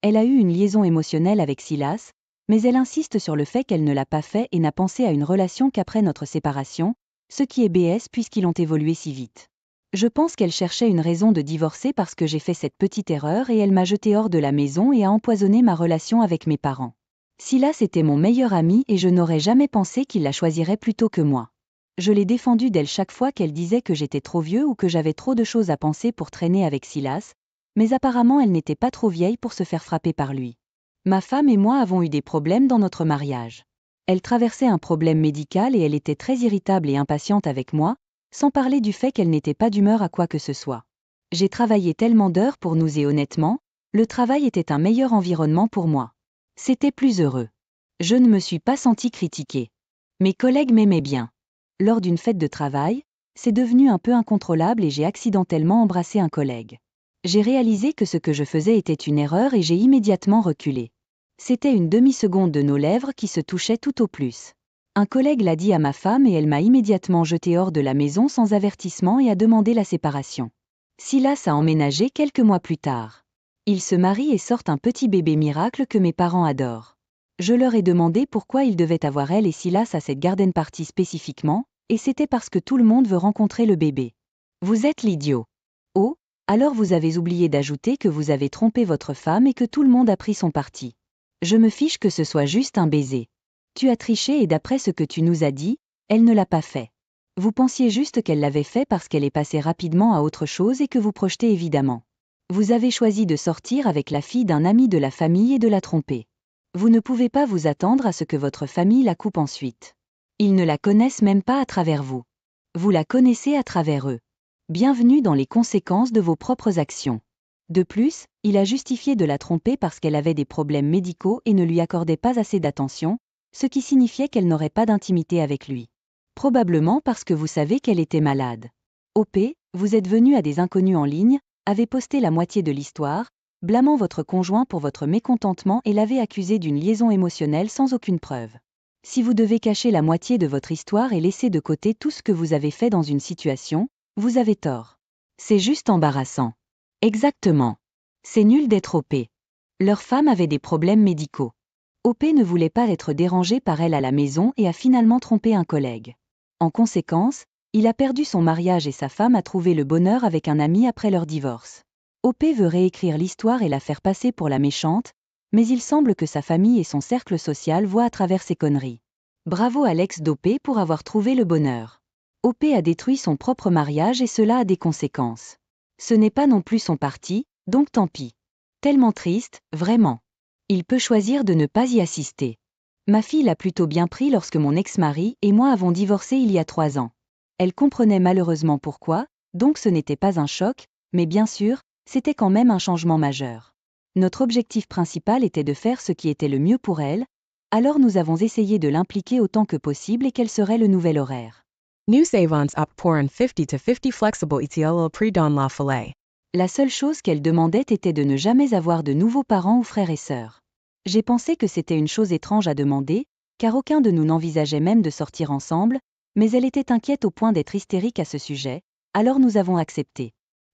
Elle a eu une liaison émotionnelle avec Silas, mais elle insiste sur le fait qu'elle ne l'a pas fait et n'a pensé à une relation qu'après notre séparation, ce qui est BS puisqu'ils ont évolué si vite. Je pense qu'elle cherchait une raison de divorcer parce que j'ai fait cette petite erreur et elle m'a jeté hors de la maison et a empoisonné ma relation avec mes parents. Silas était mon meilleur ami et je n'aurais jamais pensé qu'il la choisirait plutôt que moi. Je l'ai défendu d'elle chaque fois qu'elle disait que j'étais trop vieux ou que j'avais trop de choses à penser pour traîner avec Silas, mais apparemment elle n'était pas trop vieille pour se faire frapper par lui. Ma femme et moi avons eu des problèmes dans notre mariage. Elle traversait un problème médical et elle était très irritable et impatiente avec moi, sans parler du fait qu'elle n'était pas d'humeur à quoi que ce soit. J'ai travaillé tellement d'heures pour nous et honnêtement, le travail était un meilleur environnement pour moi. C'était plus heureux. Je ne me suis pas sentie critiquée. Mes collègues m'aimaient bien. Lors d'une fête de travail, c'est devenu un peu incontrôlable et j'ai accidentellement embrassé un collègue. J'ai réalisé que ce que je faisais était une erreur et j'ai immédiatement reculé. C'était une demi-seconde de nos lèvres qui se touchaient tout au plus. Un collègue l'a dit à ma femme et elle m'a immédiatement jeté hors de la maison sans avertissement et a demandé la séparation. Silas a emménagé quelques mois plus tard. Ils se marient et sortent un petit bébé miracle que mes parents adorent. Je leur ai demandé pourquoi ils devaient avoir elle et Silas à cette garden party spécifiquement, et c'était parce que tout le monde veut rencontrer le bébé. Vous êtes l'idiot. Oh, alors vous avez oublié d'ajouter que vous avez trompé votre femme et que tout le monde a pris son parti. Je me fiche que ce soit juste un baiser. Tu as triché et d'après ce que tu nous as dit, elle ne l'a pas fait. Vous pensiez juste qu'elle l'avait fait parce qu'elle est passée rapidement à autre chose et que vous projetez évidemment. Vous avez choisi de sortir avec la fille d'un ami de la famille et de la tromper. Vous ne pouvez pas vous attendre à ce que votre famille la coupe ensuite. Ils ne la connaissent même pas à travers vous. Vous la connaissez à travers eux. Bienvenue dans les conséquences de vos propres actions. De plus, il a justifié de la tromper parce qu'elle avait des problèmes médicaux et ne lui accordait pas assez d'attention, ce qui signifiait qu'elle n'aurait pas d'intimité avec lui. Probablement parce que vous savez qu'elle était malade. OP, vous êtes venu à des inconnus en ligne, avez posté la moitié de l'histoire, blâmant votre conjoint pour votre mécontentement et l'avez accusé d'une liaison émotionnelle sans aucune preuve. Si vous devez cacher la moitié de votre histoire et laisser de côté tout ce que vous avez fait dans une situation, vous avez tort. C'est juste embarrassant. Exactement. C'est nul d'être OP. Leur femme avait des problèmes médicaux. OP ne voulait pas être dérangé par elle à la maison et a finalement trompé un collègue. En conséquence, il a perdu son mariage et sa femme a trouvé le bonheur avec un ami après leur divorce. OP veut réécrire l'histoire et la faire passer pour la méchante, mais il semble que sa famille et son cercle social voient à travers ses conneries. Bravo à l'ex d'OP pour avoir trouvé le bonheur. OP a détruit son propre mariage et cela a des conséquences. Ce n'est pas non plus son parti, donc tant pis. Tellement triste, vraiment. Il peut choisir de ne pas y assister. Ma fille l'a plutôt bien pris lorsque mon ex-mari et moi avons divorcé il y a 3 ans. Elle comprenait malheureusement pourquoi, donc ce n'était pas un choc, mais bien sûr, c'était quand même un changement majeur. Notre objectif principal était de faire ce qui était le mieux pour elle, alors nous avons essayé de l'impliquer autant que possible et quel serait le nouvel horaire. Nu savans upp poren 50 to 50 flexible ETL pre don la filet. La seule chose qu'elle demandait était de ne jamais avoir de nouveaux parents ou frères et sœurs. J'ai pensé que c'était une chose étrange à demander, car aucun de nous n'envisageait même de sortir ensemble, mais elle était inquiète au point d'être hystérique à ce sujet, alors nous avons accepté.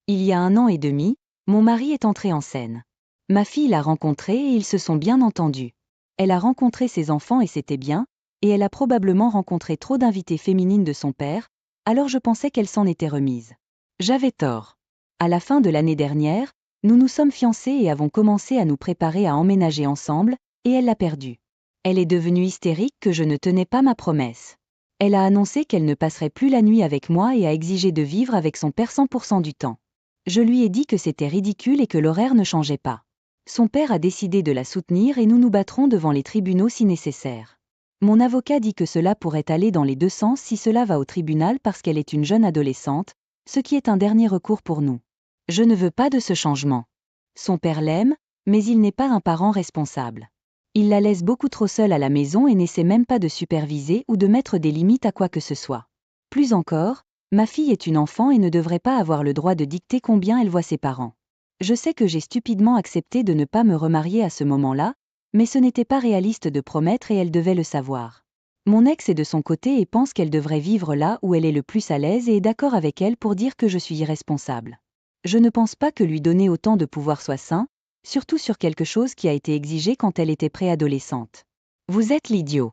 Il y a 1 an et demi, mon mari est entré en scène. Ma fille l'a rencontré et ils se sont bien entendus. Elle a rencontré ses enfants et c'était bien, et elle a probablement rencontré trop d'invités féminines de son père, alors je pensais qu'elle s'en était remise. J'avais tort. À la fin de l'année dernière, nous nous sommes fiancés et avons commencé à nous préparer à emménager ensemble, et elle l'a perdu. Elle est devenue hystérique que je ne tenais pas ma promesse. Elle a annoncé qu'elle ne passerait plus la nuit avec moi et a exigé de vivre avec son père 100% du temps. Je lui ai dit que c'était ridicule et que l'horaire ne changeait pas. Son père a décidé de la soutenir et nous nous battrons devant les tribunaux si nécessaire. Mon avocat dit que cela pourrait aller dans les 2 sens si cela va au tribunal parce qu'elle est une jeune adolescente, ce qui est un dernier recours pour nous. Je ne veux pas de ce changement. Son père l'aime, mais il n'est pas un parent responsable. Il la laisse beaucoup trop seule à la maison et n'essaie même pas de superviser ou de mettre des limites à quoi que ce soit. Plus encore, ma fille est une enfant et ne devrait pas avoir le droit de dicter combien elle voit ses parents. Je sais que j'ai stupidement accepté de ne pas me remarier à ce moment-là, mais ce n'était pas réaliste de promettre et elle devait le savoir. Mon ex est de son côté et pense qu'elle devrait vivre là où elle est le plus à l'aise et est d'accord avec elle pour dire que je suis irresponsable. Je ne pense pas que lui donner autant de pouvoir soit sain, surtout sur quelque chose qui a été exigé quand elle était préadolescente. Vous êtes l'idiot.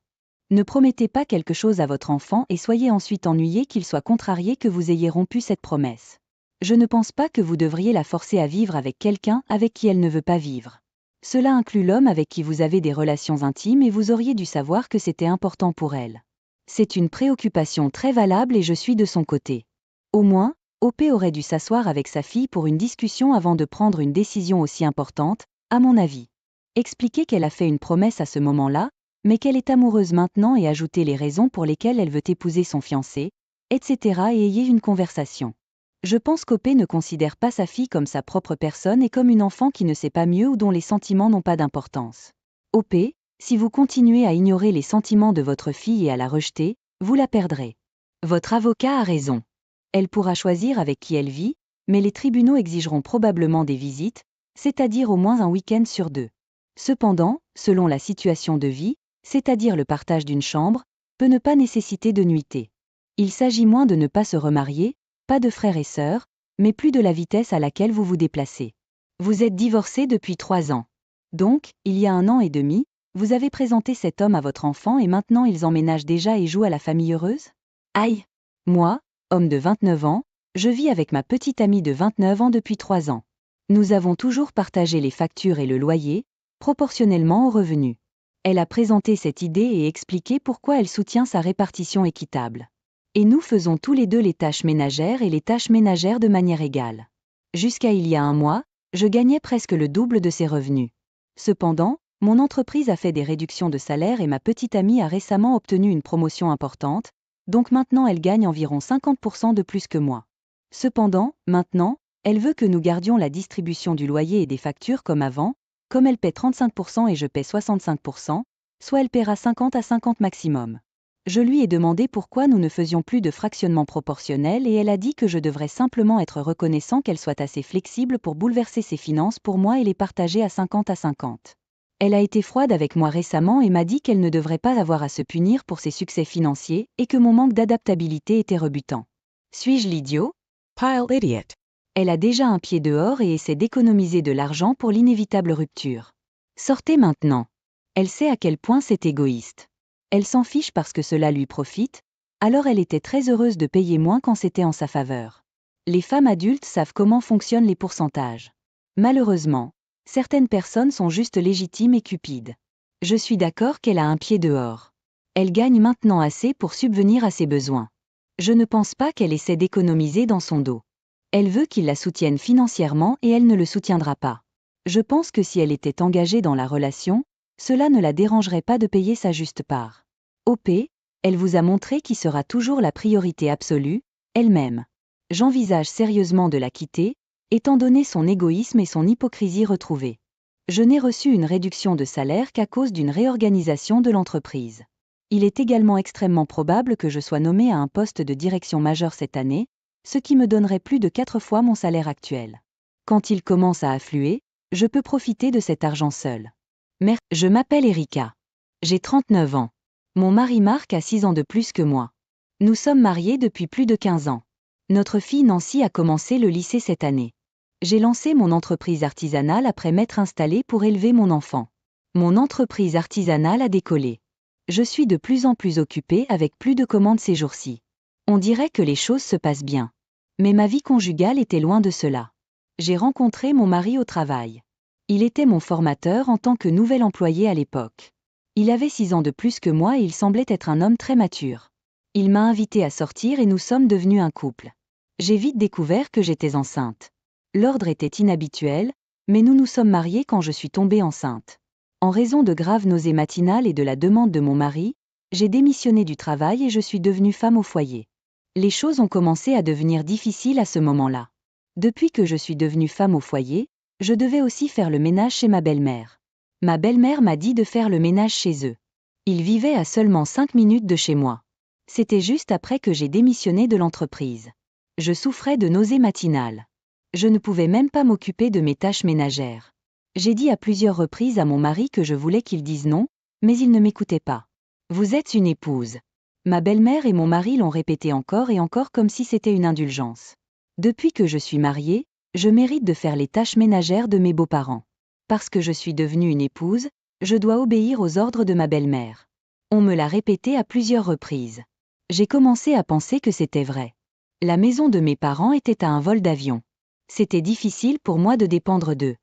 Ne promettez pas quelque chose à votre enfant et soyez ensuite ennuyé qu'il soit contrarié que vous ayez rompu cette promesse. Je ne pense pas que vous devriez la forcer à vivre avec quelqu'un avec qui elle ne veut pas vivre. Cela inclut l'homme avec qui vous avez des relations intimes et vous auriez dû savoir que c'était important pour elle. C'est une préoccupation très valable et je suis de son côté. Au moins, OP aurait dû s'asseoir avec sa fille pour une discussion avant de prendre une décision aussi importante, à mon avis. Expliquer qu'elle a fait une promesse à ce moment-là, mais qu'elle est amoureuse maintenant et ajouter les raisons pour lesquelles elle veut épouser son fiancé, etc. et ayez une conversation. Je pense qu'OP ne considère pas sa fille comme sa propre personne et comme une enfant qui ne sait pas mieux ou dont les sentiments n'ont pas d'importance. OP, si vous continuez à ignorer les sentiments de votre fille et à la rejeter, vous la perdrez. Votre avocat a raison. Elle pourra choisir avec qui elle vit, mais les tribunaux exigeront probablement des visites, c'est-à-dire au moins un week-end sur 2. Cependant, selon la situation de vie, c'est-à-dire le partage d'une chambre, peut ne pas nécessiter de nuitées. Il s'agit moins de ne pas se remarier, pas de frères et sœurs, mais plus de la vitesse à laquelle vous vous déplacez. Vous êtes divorcés depuis 3 ans. Donc, il y a 1 an et demi, vous avez présenté cet homme à votre enfant et maintenant ils emménagent déjà et jouent à la famille heureuse ? Aïe ! Moi, homme de 29 ans, je vis avec ma petite amie de 29 ans depuis 3 ans. Nous avons toujours partagé les factures et le loyer, proportionnellement aux revenus. Elle a présenté cette idée et expliqué pourquoi elle soutient sa répartition équitable. Et nous faisons tous les deux les tâches ménagères et les tâches ménagères de manière égale. Jusqu'à il y a 1 mois, je gagnais presque le double de ses revenus. Cependant, mon entreprise a fait des réductions de salaire et ma petite amie a récemment obtenu une promotion importante, donc maintenant elle gagne environ 50% de plus que moi. Cependant, maintenant, elle veut que nous gardions la distribution du loyer et des factures comme avant, comme elle paie 35% et je paie 65%, soit elle paiera 50 à 50 maximum. Je lui ai demandé pourquoi nous ne faisions plus de fractionnement proportionnel et elle a dit que je devrais simplement être reconnaissant qu'elle soit assez flexible pour bouleverser ses finances pour moi et les partager à 50 à 50. Elle a été froide avec moi récemment et m'a dit qu'elle ne devrait pas avoir à se punir pour ses succès financiers et que mon manque d'adaptabilité était rebutant. Suis-je l'idiot? Pile idiot. Elle a déjà un pied dehors et essaie d'économiser de l'argent pour l'inévitable rupture. Sortez maintenant. Elle sait à quel point c'est égoïste. Elle s'en fiche parce que cela lui profite, alors elle était très heureuse de payer moins quand c'était en sa faveur. Les femmes adultes savent comment fonctionnent les pourcentages. Malheureusement, certaines personnes sont juste légitimes et cupides. Je suis d'accord qu'elle a un pied dehors. Elle gagne maintenant assez pour subvenir à ses besoins. Je ne pense pas qu'elle essaie d'économiser dans son dos. Elle veut qu'il la soutienne financièrement et elle ne le soutiendra pas. Je pense que si elle était engagée dans la relation, cela ne la dérangerait pas de payer sa juste part. OP, elle vous a montré qui sera toujours la priorité absolue, elle-même. J'envisage sérieusement de la quitter, étant donné son égoïsme et son hypocrisie retrouvée. Je n'ai reçu une réduction de salaire qu'à cause d'une réorganisation de l'entreprise. Il est également extrêmement probable que je sois nommé à un poste de direction majeure cette année, ce qui me donnerait plus de 4 fois mon salaire actuel. Quand il commence à affluer, je peux profiter de cet argent seul. Je m'appelle Erika. J'ai 39 ans. Mon mari Marc a 6 ans de plus que moi. Nous sommes mariés depuis plus de 15 ans. Notre fille Nancy a commencé le lycée cette année. J'ai lancé mon entreprise artisanale après m'être installée pour élever mon enfant. Mon entreprise artisanale a décollé. Je suis de plus en plus occupée avec plus de commandes ces jours-ci. On dirait que les choses se passent bien. Mais ma vie conjugale était loin de cela. J'ai rencontré mon mari au travail. Il était mon formateur en tant que nouvel employé à l'époque. Il avait 6 ans de plus que moi et il semblait être un homme très mature. Il m'a invité à sortir et nous sommes devenus un couple. J'ai vite découvert que j'étais enceinte. L'ordre était inhabituel, mais nous nous sommes mariés quand je suis tombée enceinte. En raison de graves nausées matinales et de la demande de mon mari, j'ai démissionné du travail et je suis devenue femme au foyer. Les choses ont commencé à devenir difficiles à ce moment-là. Depuis que je suis devenue femme au foyer, je devais aussi faire le ménage chez ma belle-mère. Ma belle-mère m'a dit de faire le ménage chez eux. Ils vivaient à seulement 5 minutes de chez moi. C'était juste après que j'ai démissionné de l'entreprise. Je souffrais de nausées matinales. Je ne pouvais même pas m'occuper de mes tâches ménagères. J'ai dit à plusieurs reprises à mon mari que je voulais qu'il dise non, mais il ne m'écoutait pas. Vous êtes une épouse. Ma belle-mère et mon mari l'ont répété encore et encore comme si c'était une indulgence. Depuis que je suis mariée, je mérite de faire les tâches ménagères de mes beaux-parents. Parce que je suis devenue une épouse, je dois obéir aux ordres de ma belle-mère. On me l'a répété à plusieurs reprises. J'ai commencé à penser que c'était vrai. La maison de mes parents était à un vol d'avion. C'était difficile pour moi de dépendre d'eux.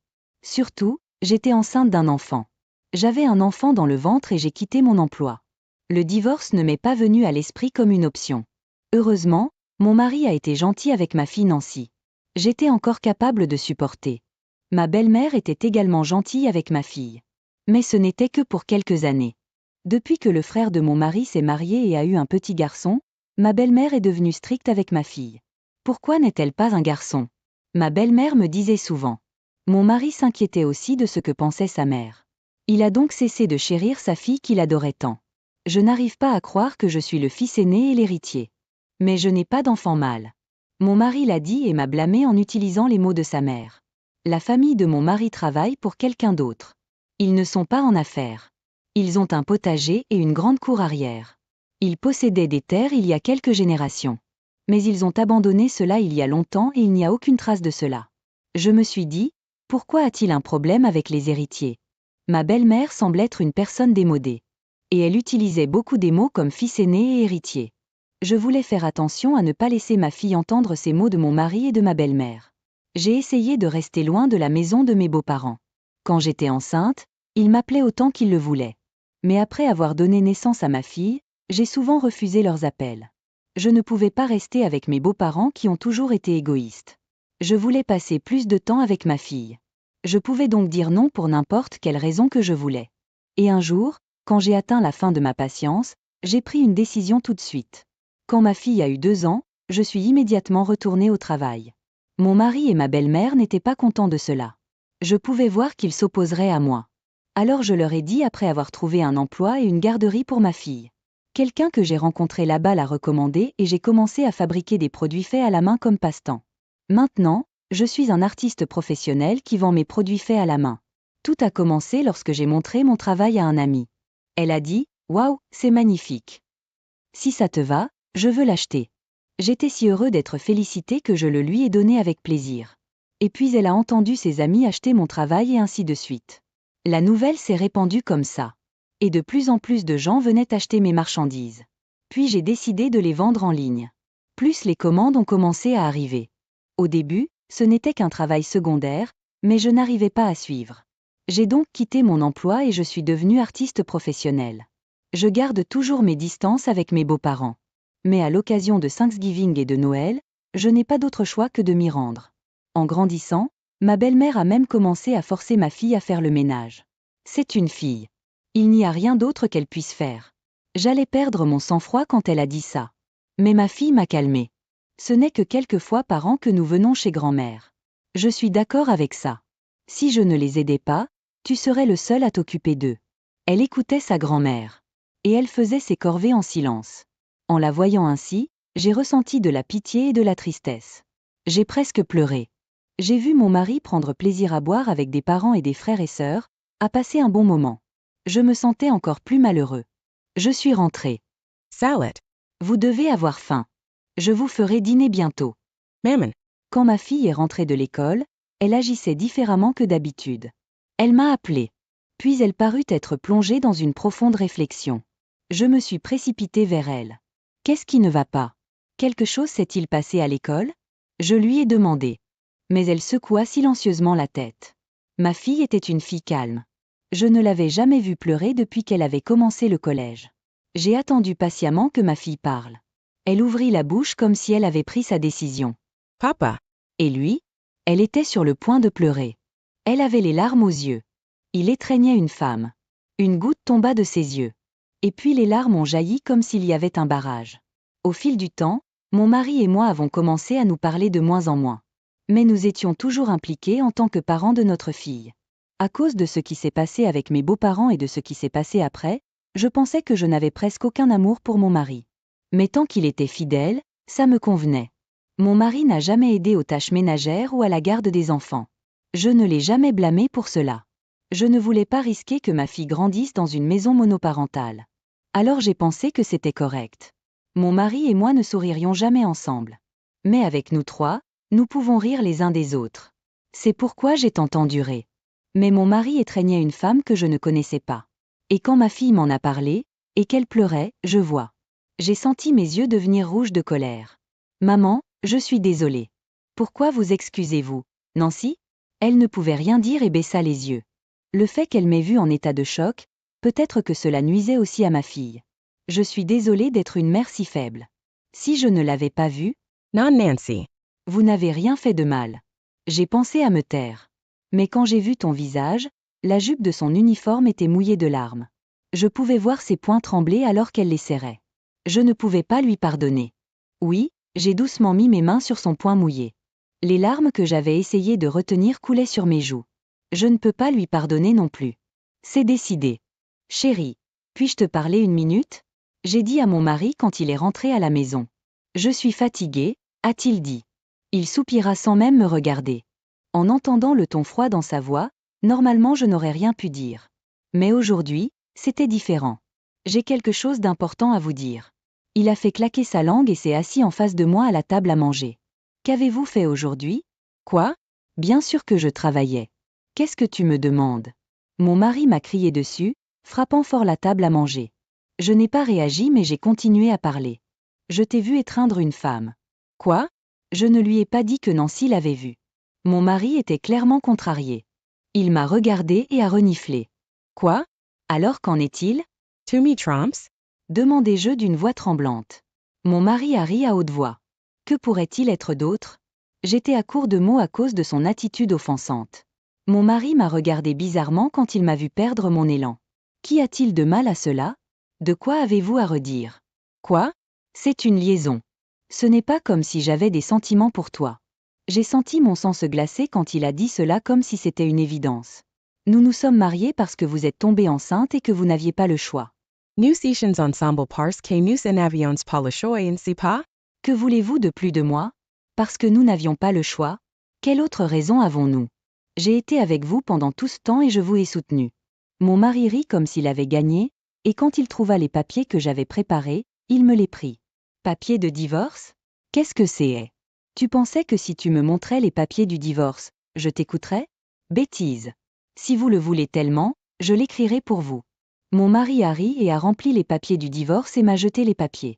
Surtout, j'étais enceinte d'un enfant. J'avais un enfant dans le ventre et j'ai quitté mon emploi. Le divorce ne m'est pas venu à l'esprit comme une option. Heureusement, mon mari a été gentil avec ma fille Nancy. J'étais encore capable de supporter. Ma belle-mère était également gentille avec ma fille. Mais ce n'était que pour quelques années. Depuis que le frère de mon mari s'est marié et a eu un petit garçon, ma belle-mère est devenue stricte avec ma fille. Pourquoi n'est-elle pas un garçon? Ma belle-mère me disait souvent. Mon mari s'inquiétait aussi de ce que pensait sa mère. Il a donc cessé de chérir sa fille qu'il adorait tant. Je n'arrive pas à croire que je suis le fils aîné et l'héritier. Mais je n'ai pas d'enfant mâle. Mon mari l'a dit et m'a blâmé en utilisant les mots de sa mère. La famille de mon mari travaille pour quelqu'un d'autre. Ils ne sont pas en affaires. Ils ont un potager et une grande cour arrière. Ils possédaient des terres il y a quelques générations. Mais ils ont abandonné cela il y a longtemps et il n'y a aucune trace de cela. Je me suis dit, pourquoi a-t-il un problème avec les héritiers? Ma belle-mère semble être une personne démodée. Et elle utilisait beaucoup des mots comme fils aîné et héritier. Je voulais faire attention à ne pas laisser ma fille entendre ces mots de mon mari et de ma belle-mère. J'ai essayé de rester loin de la maison de mes beaux-parents. Quand j'étais enceinte, ils m'appelaient autant qu'ils le voulaient. Mais après avoir donné naissance à ma fille, j'ai souvent refusé leurs appels. Je ne pouvais pas rester avec mes beaux-parents qui ont toujours été égoïstes. Je voulais passer plus de temps avec ma fille. Je pouvais donc dire non pour n'importe quelle raison que je voulais. Et un jour, quand j'ai atteint la fin de ma patience, j'ai pris une décision tout de suite. Quand ma fille a eu 2 ans, je suis immédiatement retournée au travail. Mon mari et ma belle-mère n'étaient pas contents de cela. Je pouvais voir qu'ils s'opposeraient à moi. Alors je leur ai dit après avoir trouvé un emploi et une garderie pour ma fille. Quelqu'un que j'ai rencontré là-bas l'a recommandé et j'ai commencé à fabriquer des produits faits à la main comme passe-temps. Maintenant, je suis un artiste professionnel qui vend mes produits faits à la main. Tout a commencé lorsque j'ai montré mon travail à un ami. Elle a dit « Waouh, c'est magnifique. Si ça te va, je veux l'acheter. » J'étais si heureux d'être félicité que je le lui ai donné avec plaisir. Et puis elle a entendu ses amis acheter mon travail et ainsi de suite. La nouvelle s'est répandue comme ça. Et de plus en plus de gens venaient acheter mes marchandises. Puis j'ai décidé de les vendre en ligne. Plus les commandes ont commencé à arriver. Au début, ce n'était qu'un travail secondaire, mais je n'arrivais pas à suivre. J'ai donc quitté mon emploi et je suis devenue artiste professionnelle. Je garde toujours mes distances avec mes beaux-parents. Mais à l'occasion de Thanksgiving et de Noël, je n'ai pas d'autre choix que de m'y rendre. En grandissant, ma belle-mère a même commencé à forcer ma fille à faire le ménage. C'est une fille. Il n'y a rien d'autre qu'elle puisse faire. J'allais perdre mon sang-froid quand elle a dit ça. Mais ma fille m'a calmée. Ce n'est que quelques fois par an que nous venons chez grand-mère. Je suis d'accord avec ça. Si je ne les aidais pas, tu serais le seul à t'occuper d'eux. Elle écoutait sa grand-mère. Et elle faisait ses corvées en silence. En la voyant ainsi, j'ai ressenti de la pitié et de la tristesse. J'ai presque pleuré. J'ai vu mon mari prendre plaisir à boire avec des parents et des frères et sœurs, à passer un bon moment. Je me sentais encore plus malheureux. Je suis rentré. Salad. Vous devez avoir faim. Je vous ferai dîner bientôt. Mammon. Quand ma fille est rentrée de l'école, elle agissait différemment que d'habitude. Elle m'a appelé. Puis elle parut être plongée dans une profonde réflexion. Je me suis précipité vers elle. Qu'est-ce qui ne va pas? Quelque chose s'est-il passé à l'école? Je lui ai demandé. Mais elle secoua silencieusement la tête. Ma fille était une fille calme. Je ne l'avais jamais vue pleurer depuis qu'elle avait commencé le collège. J'ai attendu patiemment que ma fille parle. Elle ouvrit la bouche comme si elle avait pris sa décision. Papa. Et lui? Elle était sur le point de pleurer. Elle avait les larmes aux yeux. Il étreignait une femme. Une goutte tomba de ses yeux. Et puis les larmes ont jailli comme s'il y avait un barrage. Au fil du temps, mon mari et moi avons commencé à nous parler de moins en moins. Mais nous étions toujours impliqués en tant que parents de notre fille. À cause de ce qui s'est passé avec mes beaux-parents et de ce qui s'est passé après, je pensais que je n'avais presque aucun amour pour mon mari. Mais tant qu'il était fidèle, ça me convenait. Mon mari n'a jamais aidé aux tâches ménagères ou à la garde des enfants. Je ne l'ai jamais blâmé pour cela. Je ne voulais pas risquer que ma fille grandisse dans une maison monoparentale. Alors j'ai pensé que c'était correct. Mon mari et moi ne souririons jamais ensemble. Mais avec nous trois, nous pouvons rire les uns des autres. C'est pourquoi j'ai tant enduré. Mais mon mari étreignait une femme que je ne connaissais pas. Et quand ma fille m'en a parlé, et qu'elle pleurait, je vois. J'ai senti mes yeux devenir rouges de colère. Maman, je suis désolée. Pourquoi vous excusez-vous, Nancy? Elle ne pouvait rien dire et baissa les yeux. Le fait qu'elle m'ait vue en état de choc, peut-être que cela nuisait aussi à ma fille. Je suis désolée d'être une mère si faible. Si je ne l'avais pas vue, Non Nancy. vous n'avez rien fait de mal. J'ai pensé à me taire. Mais quand j'ai vu ton visage, la jupe de son uniforme était mouillée de larmes. Je pouvais voir ses poings trembler alors qu'elle les serrait. Je ne pouvais pas lui pardonner. Oui, j'ai doucement mis mes mains sur son poing mouillé. Les larmes que j'avais essayé de retenir coulaient sur mes joues. Je ne peux pas lui pardonner non plus. C'est décidé. Chérie, puis-je te parler une minute? J'ai dit à mon mari quand il est rentré à la maison. Je suis fatiguée, a-t-il dit. Il soupira sans même me regarder. En entendant le ton froid dans sa voix, normalement je n'aurais rien pu dire. Mais aujourd'hui, c'était différent. J'ai quelque chose d'important à vous dire. Il a fait claquer sa langue et s'est assis en face de moi à la table à manger. Qu'avez-vous fait aujourd'hui? Quoi? Bien sûr que je travaillais. Qu'est-ce que tu me demandes? Mon mari m'a crié dessus, frappant fort la table à manger. Je n'ai pas réagi mais j'ai continué à parler. Je t'ai vu étreindre une femme. Quoi? Je ne lui ai pas dit que Nancy l'avait vu. Mon mari était clairement contrarié. Il m'a regardé et a reniflé. Quoi? Alors qu'en est-il? To me tromps? Demandai-je d'une voix tremblante. Mon mari a ri à haute voix. Que pourrait-il être d'autre? J'étais à court de mots à cause de son attitude offensante. Mon mari m'a regardé bizarrement quand il m'a vu perdre mon élan. Qu'y a-t-il de mal à cela? De quoi avez-vous à redire? Quoi? C'est une liaison. Ce n'est pas comme si j'avais des sentiments pour toi. J'ai senti mon sang se glacer quand il a dit cela comme si c'était une évidence. Nous nous sommes mariés parce que vous êtes tombée enceinte et que vous n'aviez pas le choix. Musicians ensemble parce que nous n'avions pas le choix, n'est-ce pas? Que voulez-vous de plus de moi? Parce que nous n'avions pas le choix? Quelle autre raison avons-nous? J'ai été avec vous pendant tout ce temps et je vous ai soutenu. Mon mari rit comme s'il avait gagné, et quand il trouva les papiers que j'avais préparés, il me les prit. Papiers de divorce? Qu'est-ce que c'est? Tu pensais que si tu me montrais les papiers du divorce, je t'écouterais? Bêtise. Si vous le voulez tellement, je l'écrirai pour vous. Mon mari a ri et a rempli les papiers du divorce et m'a jeté les papiers.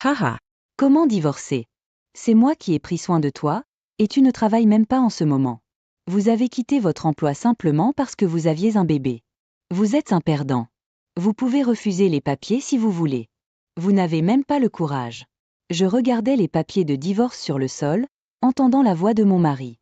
Haha. Comment divorcer? C'est moi qui ai pris soin de toi, et tu ne travailles même pas en ce moment. Vous avez quitté votre emploi simplement parce que vous aviez un bébé. Vous êtes un perdant. Vous pouvez refuser les papiers si vous voulez. Vous n'avez même pas le courage. Je regardais les papiers de divorce sur le sol, entendant la voix de mon mari.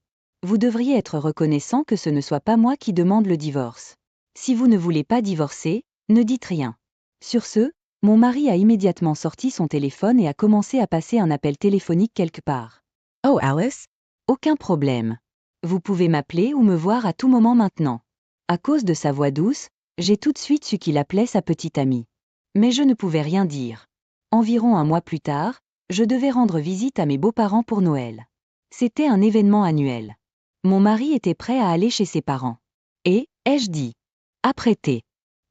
Vous devriez être reconnaissant que ce ne soit pas moi qui demande le divorce. Si vous ne voulez pas divorcer, ne dites rien. Sur ce, mon mari a immédiatement sorti son téléphone et a commencé à passer un appel téléphonique quelque part. Oh Alice? Aucun problème. Vous pouvez m'appeler ou me voir à tout moment maintenant. À cause de sa voix douce, j'ai tout de suite su qu'il appelait sa petite amie. Mais je ne pouvais rien dire. Environ un mois plus tard, je devais rendre visite à mes beaux-parents pour Noël. C'était un événement annuel. Mon mari était prêt à aller chez ses parents. Et, ai-je dit, apprêté.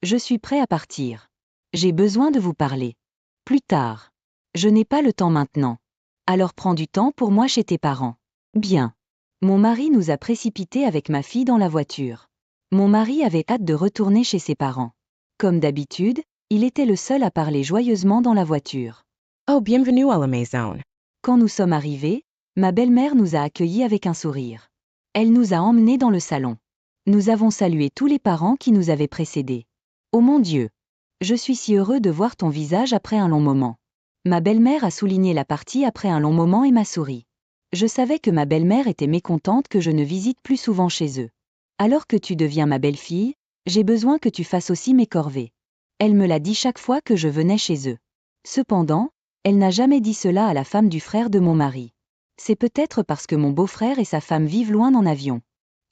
Je suis prêt à partir. J'ai besoin de vous parler. Plus tard. Je n'ai pas le temps maintenant. Alors prends du temps pour moi chez tes parents. Bien. Mon mari nous a précipités avec ma fille dans la voiture. Mon mari avait hâte de retourner chez ses parents. Comme d'habitude, il était le seul à parler joyeusement dans la voiture. Oh, bienvenue à la maison. Quand nous sommes arrivés, ma belle-mère nous a accueillis avec un sourire. Elle nous a emmenés dans le salon. Nous avons salué tous les parents qui nous avaient précédés. Oh mon Dieu! Je suis si heureux de voir ton visage après un long moment. Ma belle-mère a souligné la partie après un long moment et m'a souri. Je savais que ma belle-mère était mécontente que je ne visite plus souvent chez eux. Alors que tu deviens ma belle-fille, j'ai besoin que tu fasses aussi mes corvées. Elle me l'a dit chaque fois que je venais chez eux. Cependant, elle n'a jamais dit cela à la femme du frère de mon mari. C'est peut-être parce que mon beau-frère et sa femme vivent loin en avion.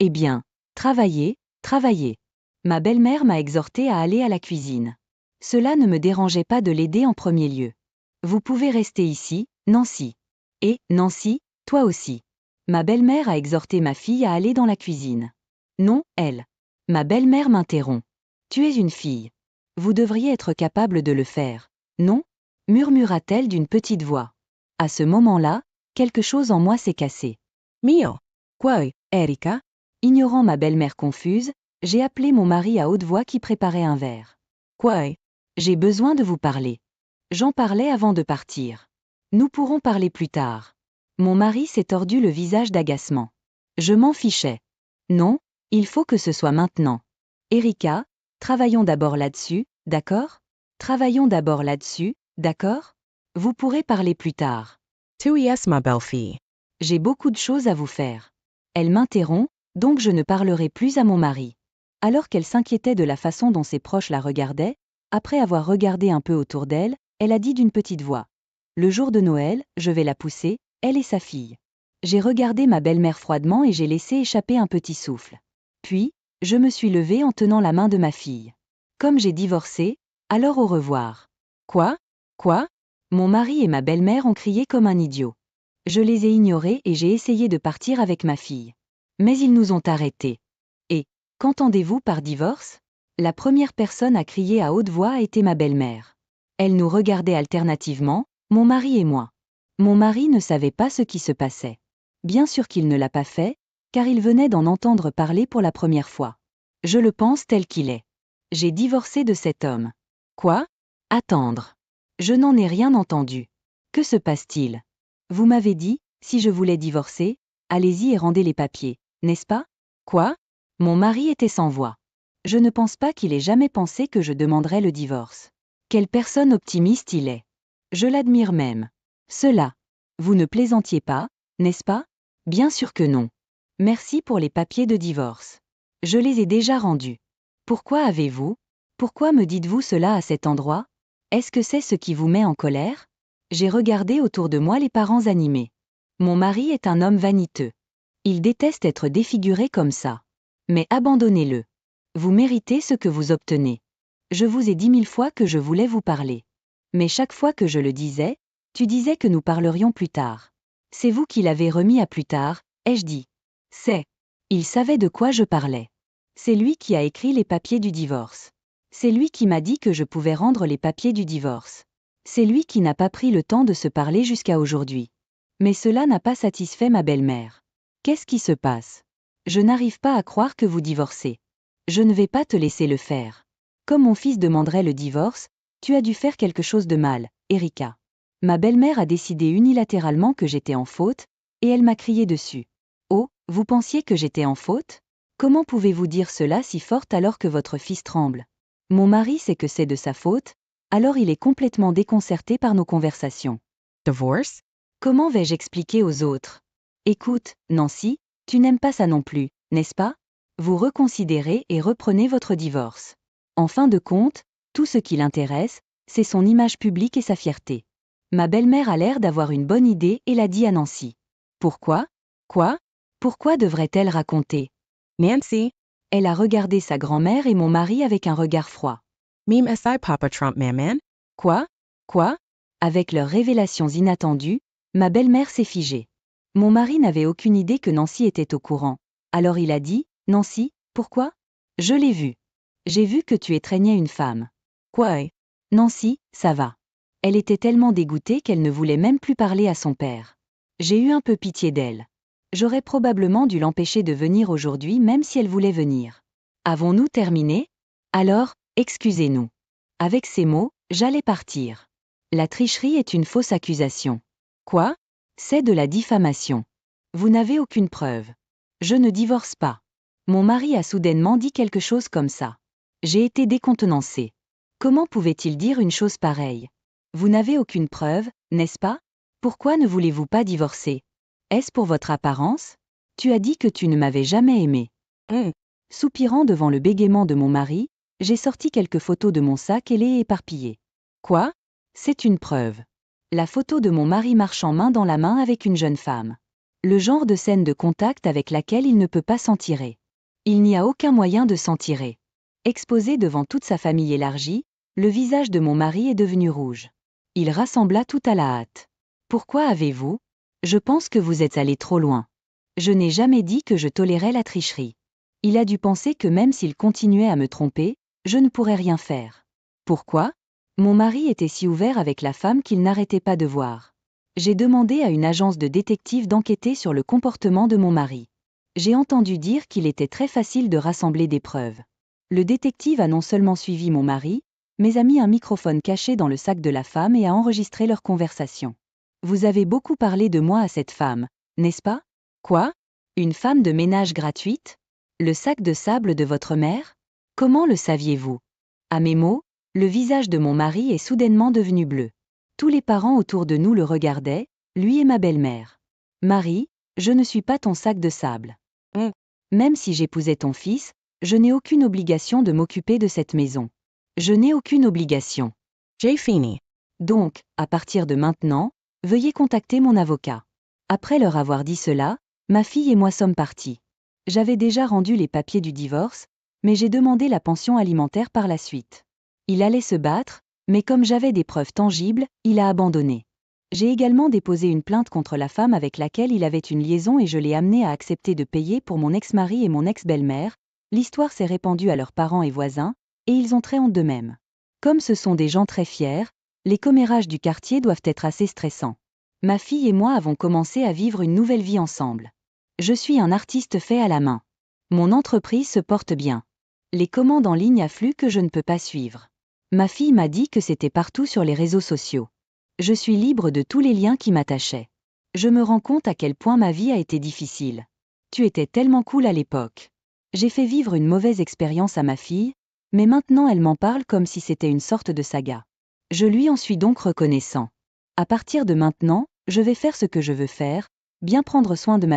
Eh bien, travaillez, travaillez. Ma belle-mère m'a exhorté à aller à la cuisine. Cela ne me dérangeait pas de l'aider en premier lieu. Vous pouvez rester ici, Nancy. Et, Nancy, toi aussi. Ma belle-mère a exhorté ma fille à aller dans la cuisine. Non, elle. Ma belle-mère m'interrompt. Tu es une fille. Vous devriez être capable de le faire. Non? Murmura-t-elle d'une petite voix. À ce moment-là, quelque chose en moi s'est cassé. Mio. Quoi, Erika? Ignorant ma belle-mère confuse, j'ai appelé mon mari à haute voix qui préparait un verre. Quoi? J'ai besoin de vous parler. J'en parlais avant de partir. Nous pourrons parler plus tard. Mon mari s'est tordu le visage d'agacement. Je m'en fichais. Non, il faut que ce soit maintenant. Erika, travaillons d'abord là-dessus, d'accord? Travaillons d'abord là-dessus, d'accord? Vous pourrez parler plus tard. Tu es ma belle-fille. J'ai beaucoup de choses à vous faire. Elle m'interrompt, donc je ne parlerai plus à mon mari. Alors qu'elle s'inquiétait de la façon dont ses proches la regardaient, après avoir regardé un peu autour d'elle, elle a dit d'une petite voix. Le jour de Noël, je vais la pousser, elle et sa fille. J'ai regardé ma belle-mère froidement et j'ai laissé échapper un petit souffle. Puis, je me suis levée en tenant la main de ma fille. Comme j'ai divorcé, alors au revoir. Quoi? Quoi? Mon mari et ma belle-mère ont crié comme un idiot. Je les ai ignorés et j'ai essayé de partir avec ma fille. Mais ils nous ont arrêtés. Et, qu'entendez-vous par divorce? La première personne à crier à haute voix a été ma belle-mère. Elle nous regardait alternativement, mon mari et moi. Mon mari ne savait pas ce qui se passait. Bien sûr qu'il ne l'a pas fait, car il venait d'en entendre parler pour la première fois. Je le pense tel qu'il est. J'ai divorcé de cet homme. Quoi? Attendre. Je n'en ai rien entendu. Que se passe-t-il? Vous m'avez dit, si je voulais divorcer, allez-y et rendez les papiers, n'est-ce pas? Quoi? Mon mari était sans voix. Je ne pense pas qu'il ait jamais pensé que je demanderais le divorce. Quelle personne optimiste il est. Je l'admire même. Cela. Vous ne plaisantiez pas, n'est-ce pas? Bien sûr que non. Merci pour les papiers de divorce. Je les ai déjà rendus. Pourquoi avez-vous? Pourquoi me dites-vous cela à cet endroit? Est-ce que c'est ce qui vous met en colère? J'ai regardé autour de moi les parents animés. Mon mari est un homme vaniteux. Il déteste être défiguré comme ça. Mais abandonnez-le. Vous méritez ce que vous obtenez. Je vous ai dit 1000 fois que je voulais vous parler. Mais chaque fois que je le disais, tu disais que nous parlerions plus tard. C'est vous qui l'avez remis à plus tard, ai-je dit. C'est. Il savait de quoi je parlais. C'est lui qui a écrit les papiers du divorce. C'est lui qui m'a dit que je pouvais rendre les papiers du divorce. C'est lui qui n'a pas pris le temps de se parler jusqu'à aujourd'hui. Mais cela n'a pas satisfait ma belle-mère. Qu'est-ce qui se passe? Je n'arrive pas à croire que vous divorcez. Je ne vais pas te laisser le faire. Comme mon fils demanderait le divorce, tu as dû faire quelque chose de mal, Erika. Ma belle-mère a décidé unilatéralement que j'étais en faute, et elle m'a crié dessus. Oh, vous pensiez que j'étais en faute? Comment pouvez-vous dire cela si forte alors que votre fils tremble? Mon mari sait que c'est de sa faute, alors il est complètement déconcerté par nos conversations. Divorce? Comment vais-je expliquer aux autres? Écoute, Nancy, tu n'aimes pas ça non plus, n'est-ce pas? Vous reconsidérez et reprenez votre divorce. En fin de compte, tout ce qui l'intéresse, c'est son image publique et sa fierté. Ma belle-mère a l'air d'avoir une bonne idée et l'a dit à Nancy. Pourquoi? Quoi? Pourquoi devrait-elle raconter? Nancy, Elle a regardé sa grand-mère et mon mari avec un regard froid. meme si Papa Trump man. Quoi? Quoi? Avec leurs révélations inattendues, ma belle-mère s'est figée. Mon mari n'avait aucune idée que Nancy était au courant. Alors il a dit, Nancy, pourquoi? Je l'ai vu. J'ai vu que tu étreignais une femme. Quoi? Nancy, ça va. Elle était tellement dégoûtée qu'elle ne voulait même plus parler à son père. J'ai eu un peu pitié d'elle. J'aurais probablement dû l'empêcher de venir aujourd'hui même si elle voulait venir. Avons-nous terminé? Alors, excusez-nous. Avec ces mots, j'allais partir. La tricherie est une fausse accusation. Quoi? C'est de la diffamation. Vous n'avez aucune preuve. Je ne divorce pas. Mon mari a soudainement dit quelque chose comme ça. J'ai été décontenancée. Comment pouvait-il dire une chose pareille? Vous n'avez aucune preuve, n'est-ce pas? Pourquoi ne voulez-vous pas divorcer? Est-ce pour votre apparence? Tu as dit que tu ne m'avais jamais aimé. Soupirant devant le bégaiement de mon mari, j'ai sorti quelques photos de mon sac et les ai éparpillées. Quoi? C'est une preuve. La photo de mon mari marchant main dans la main avec une jeune femme. Le genre de scène de contact avec laquelle il ne peut pas s'en tirer. Il n'y a aucun moyen de s'en tirer. Exposé devant toute sa famille élargie, le visage de mon mari est devenu rouge. Il rassembla tout à la hâte. Pourquoi avez-vous? Je pense que vous êtes allé trop loin. Je n'ai jamais dit que je tolérais la tricherie. Il a dû penser que même s'il continuait à me tromper, je ne pourrais rien faire. Pourquoi? Mon mari était si ouvert avec la femme qu'il n'arrêtait pas de voir. J'ai demandé à une agence de détectives d'enquêter sur le comportement de mon mari. J'ai entendu dire qu'il était très facile de rassembler des preuves. Le détective a non seulement suivi mon mari, mais a mis un microphone caché dans le sac de la femme et a enregistré leur conversation. Vous avez beaucoup parlé de moi à cette femme, n'est-ce pas? Quoi? Une femme de ménage gratuite? Le sac de sable de votre mère? Comment le saviez-vous? À mes mots, le visage de mon mari est soudainement devenu bleu. Tous les parents autour de nous le regardaient, lui et ma belle-mère. Marie, je ne suis pas ton sac de sable. Même si j'épousais ton fils, je n'ai aucune obligation de m'occuper de cette maison. Je n'ai aucune obligation. Jay Feeney. Donc, à partir de maintenant, veuillez contacter mon avocat. Après leur avoir dit cela, ma fille et moi sommes partis. J'avais déjà rendu les papiers du divorce, mais j'ai demandé la pension alimentaire par la suite. Il allait se battre, mais comme j'avais des preuves tangibles, il a abandonné. J'ai également déposé une plainte contre la femme avec laquelle il avait une liaison et je l'ai amené à accepter de payer pour mon ex-mari et mon ex-belle-mère. L'histoire s'est répandue à leurs parents et voisins, et ils ont très honte d'eux-mêmes. Comme ce sont des gens très fiers, les commérages du quartier doivent être assez stressants. Ma fille et moi avons commencé à vivre une nouvelle vie ensemble. Je suis un artiste fait à la main. Mon entreprise se porte bien. Les commandes en ligne affluent que je ne peux pas suivre. Ma fille m'a dit que c'était partout sur les réseaux sociaux. Je suis libre de tous les liens qui m'attachaient. Je me rends compte à quel point ma vie a été difficile. Tu étais tellement cool à l'époque. J'ai fait vivre une mauvaise expérience à ma fille, mais maintenant elle m'en parle comme si c'était une sorte de saga. Je lui en suis donc reconnaissant. À partir de maintenant, je vais faire ce que je veux faire, bien prendre soin de ma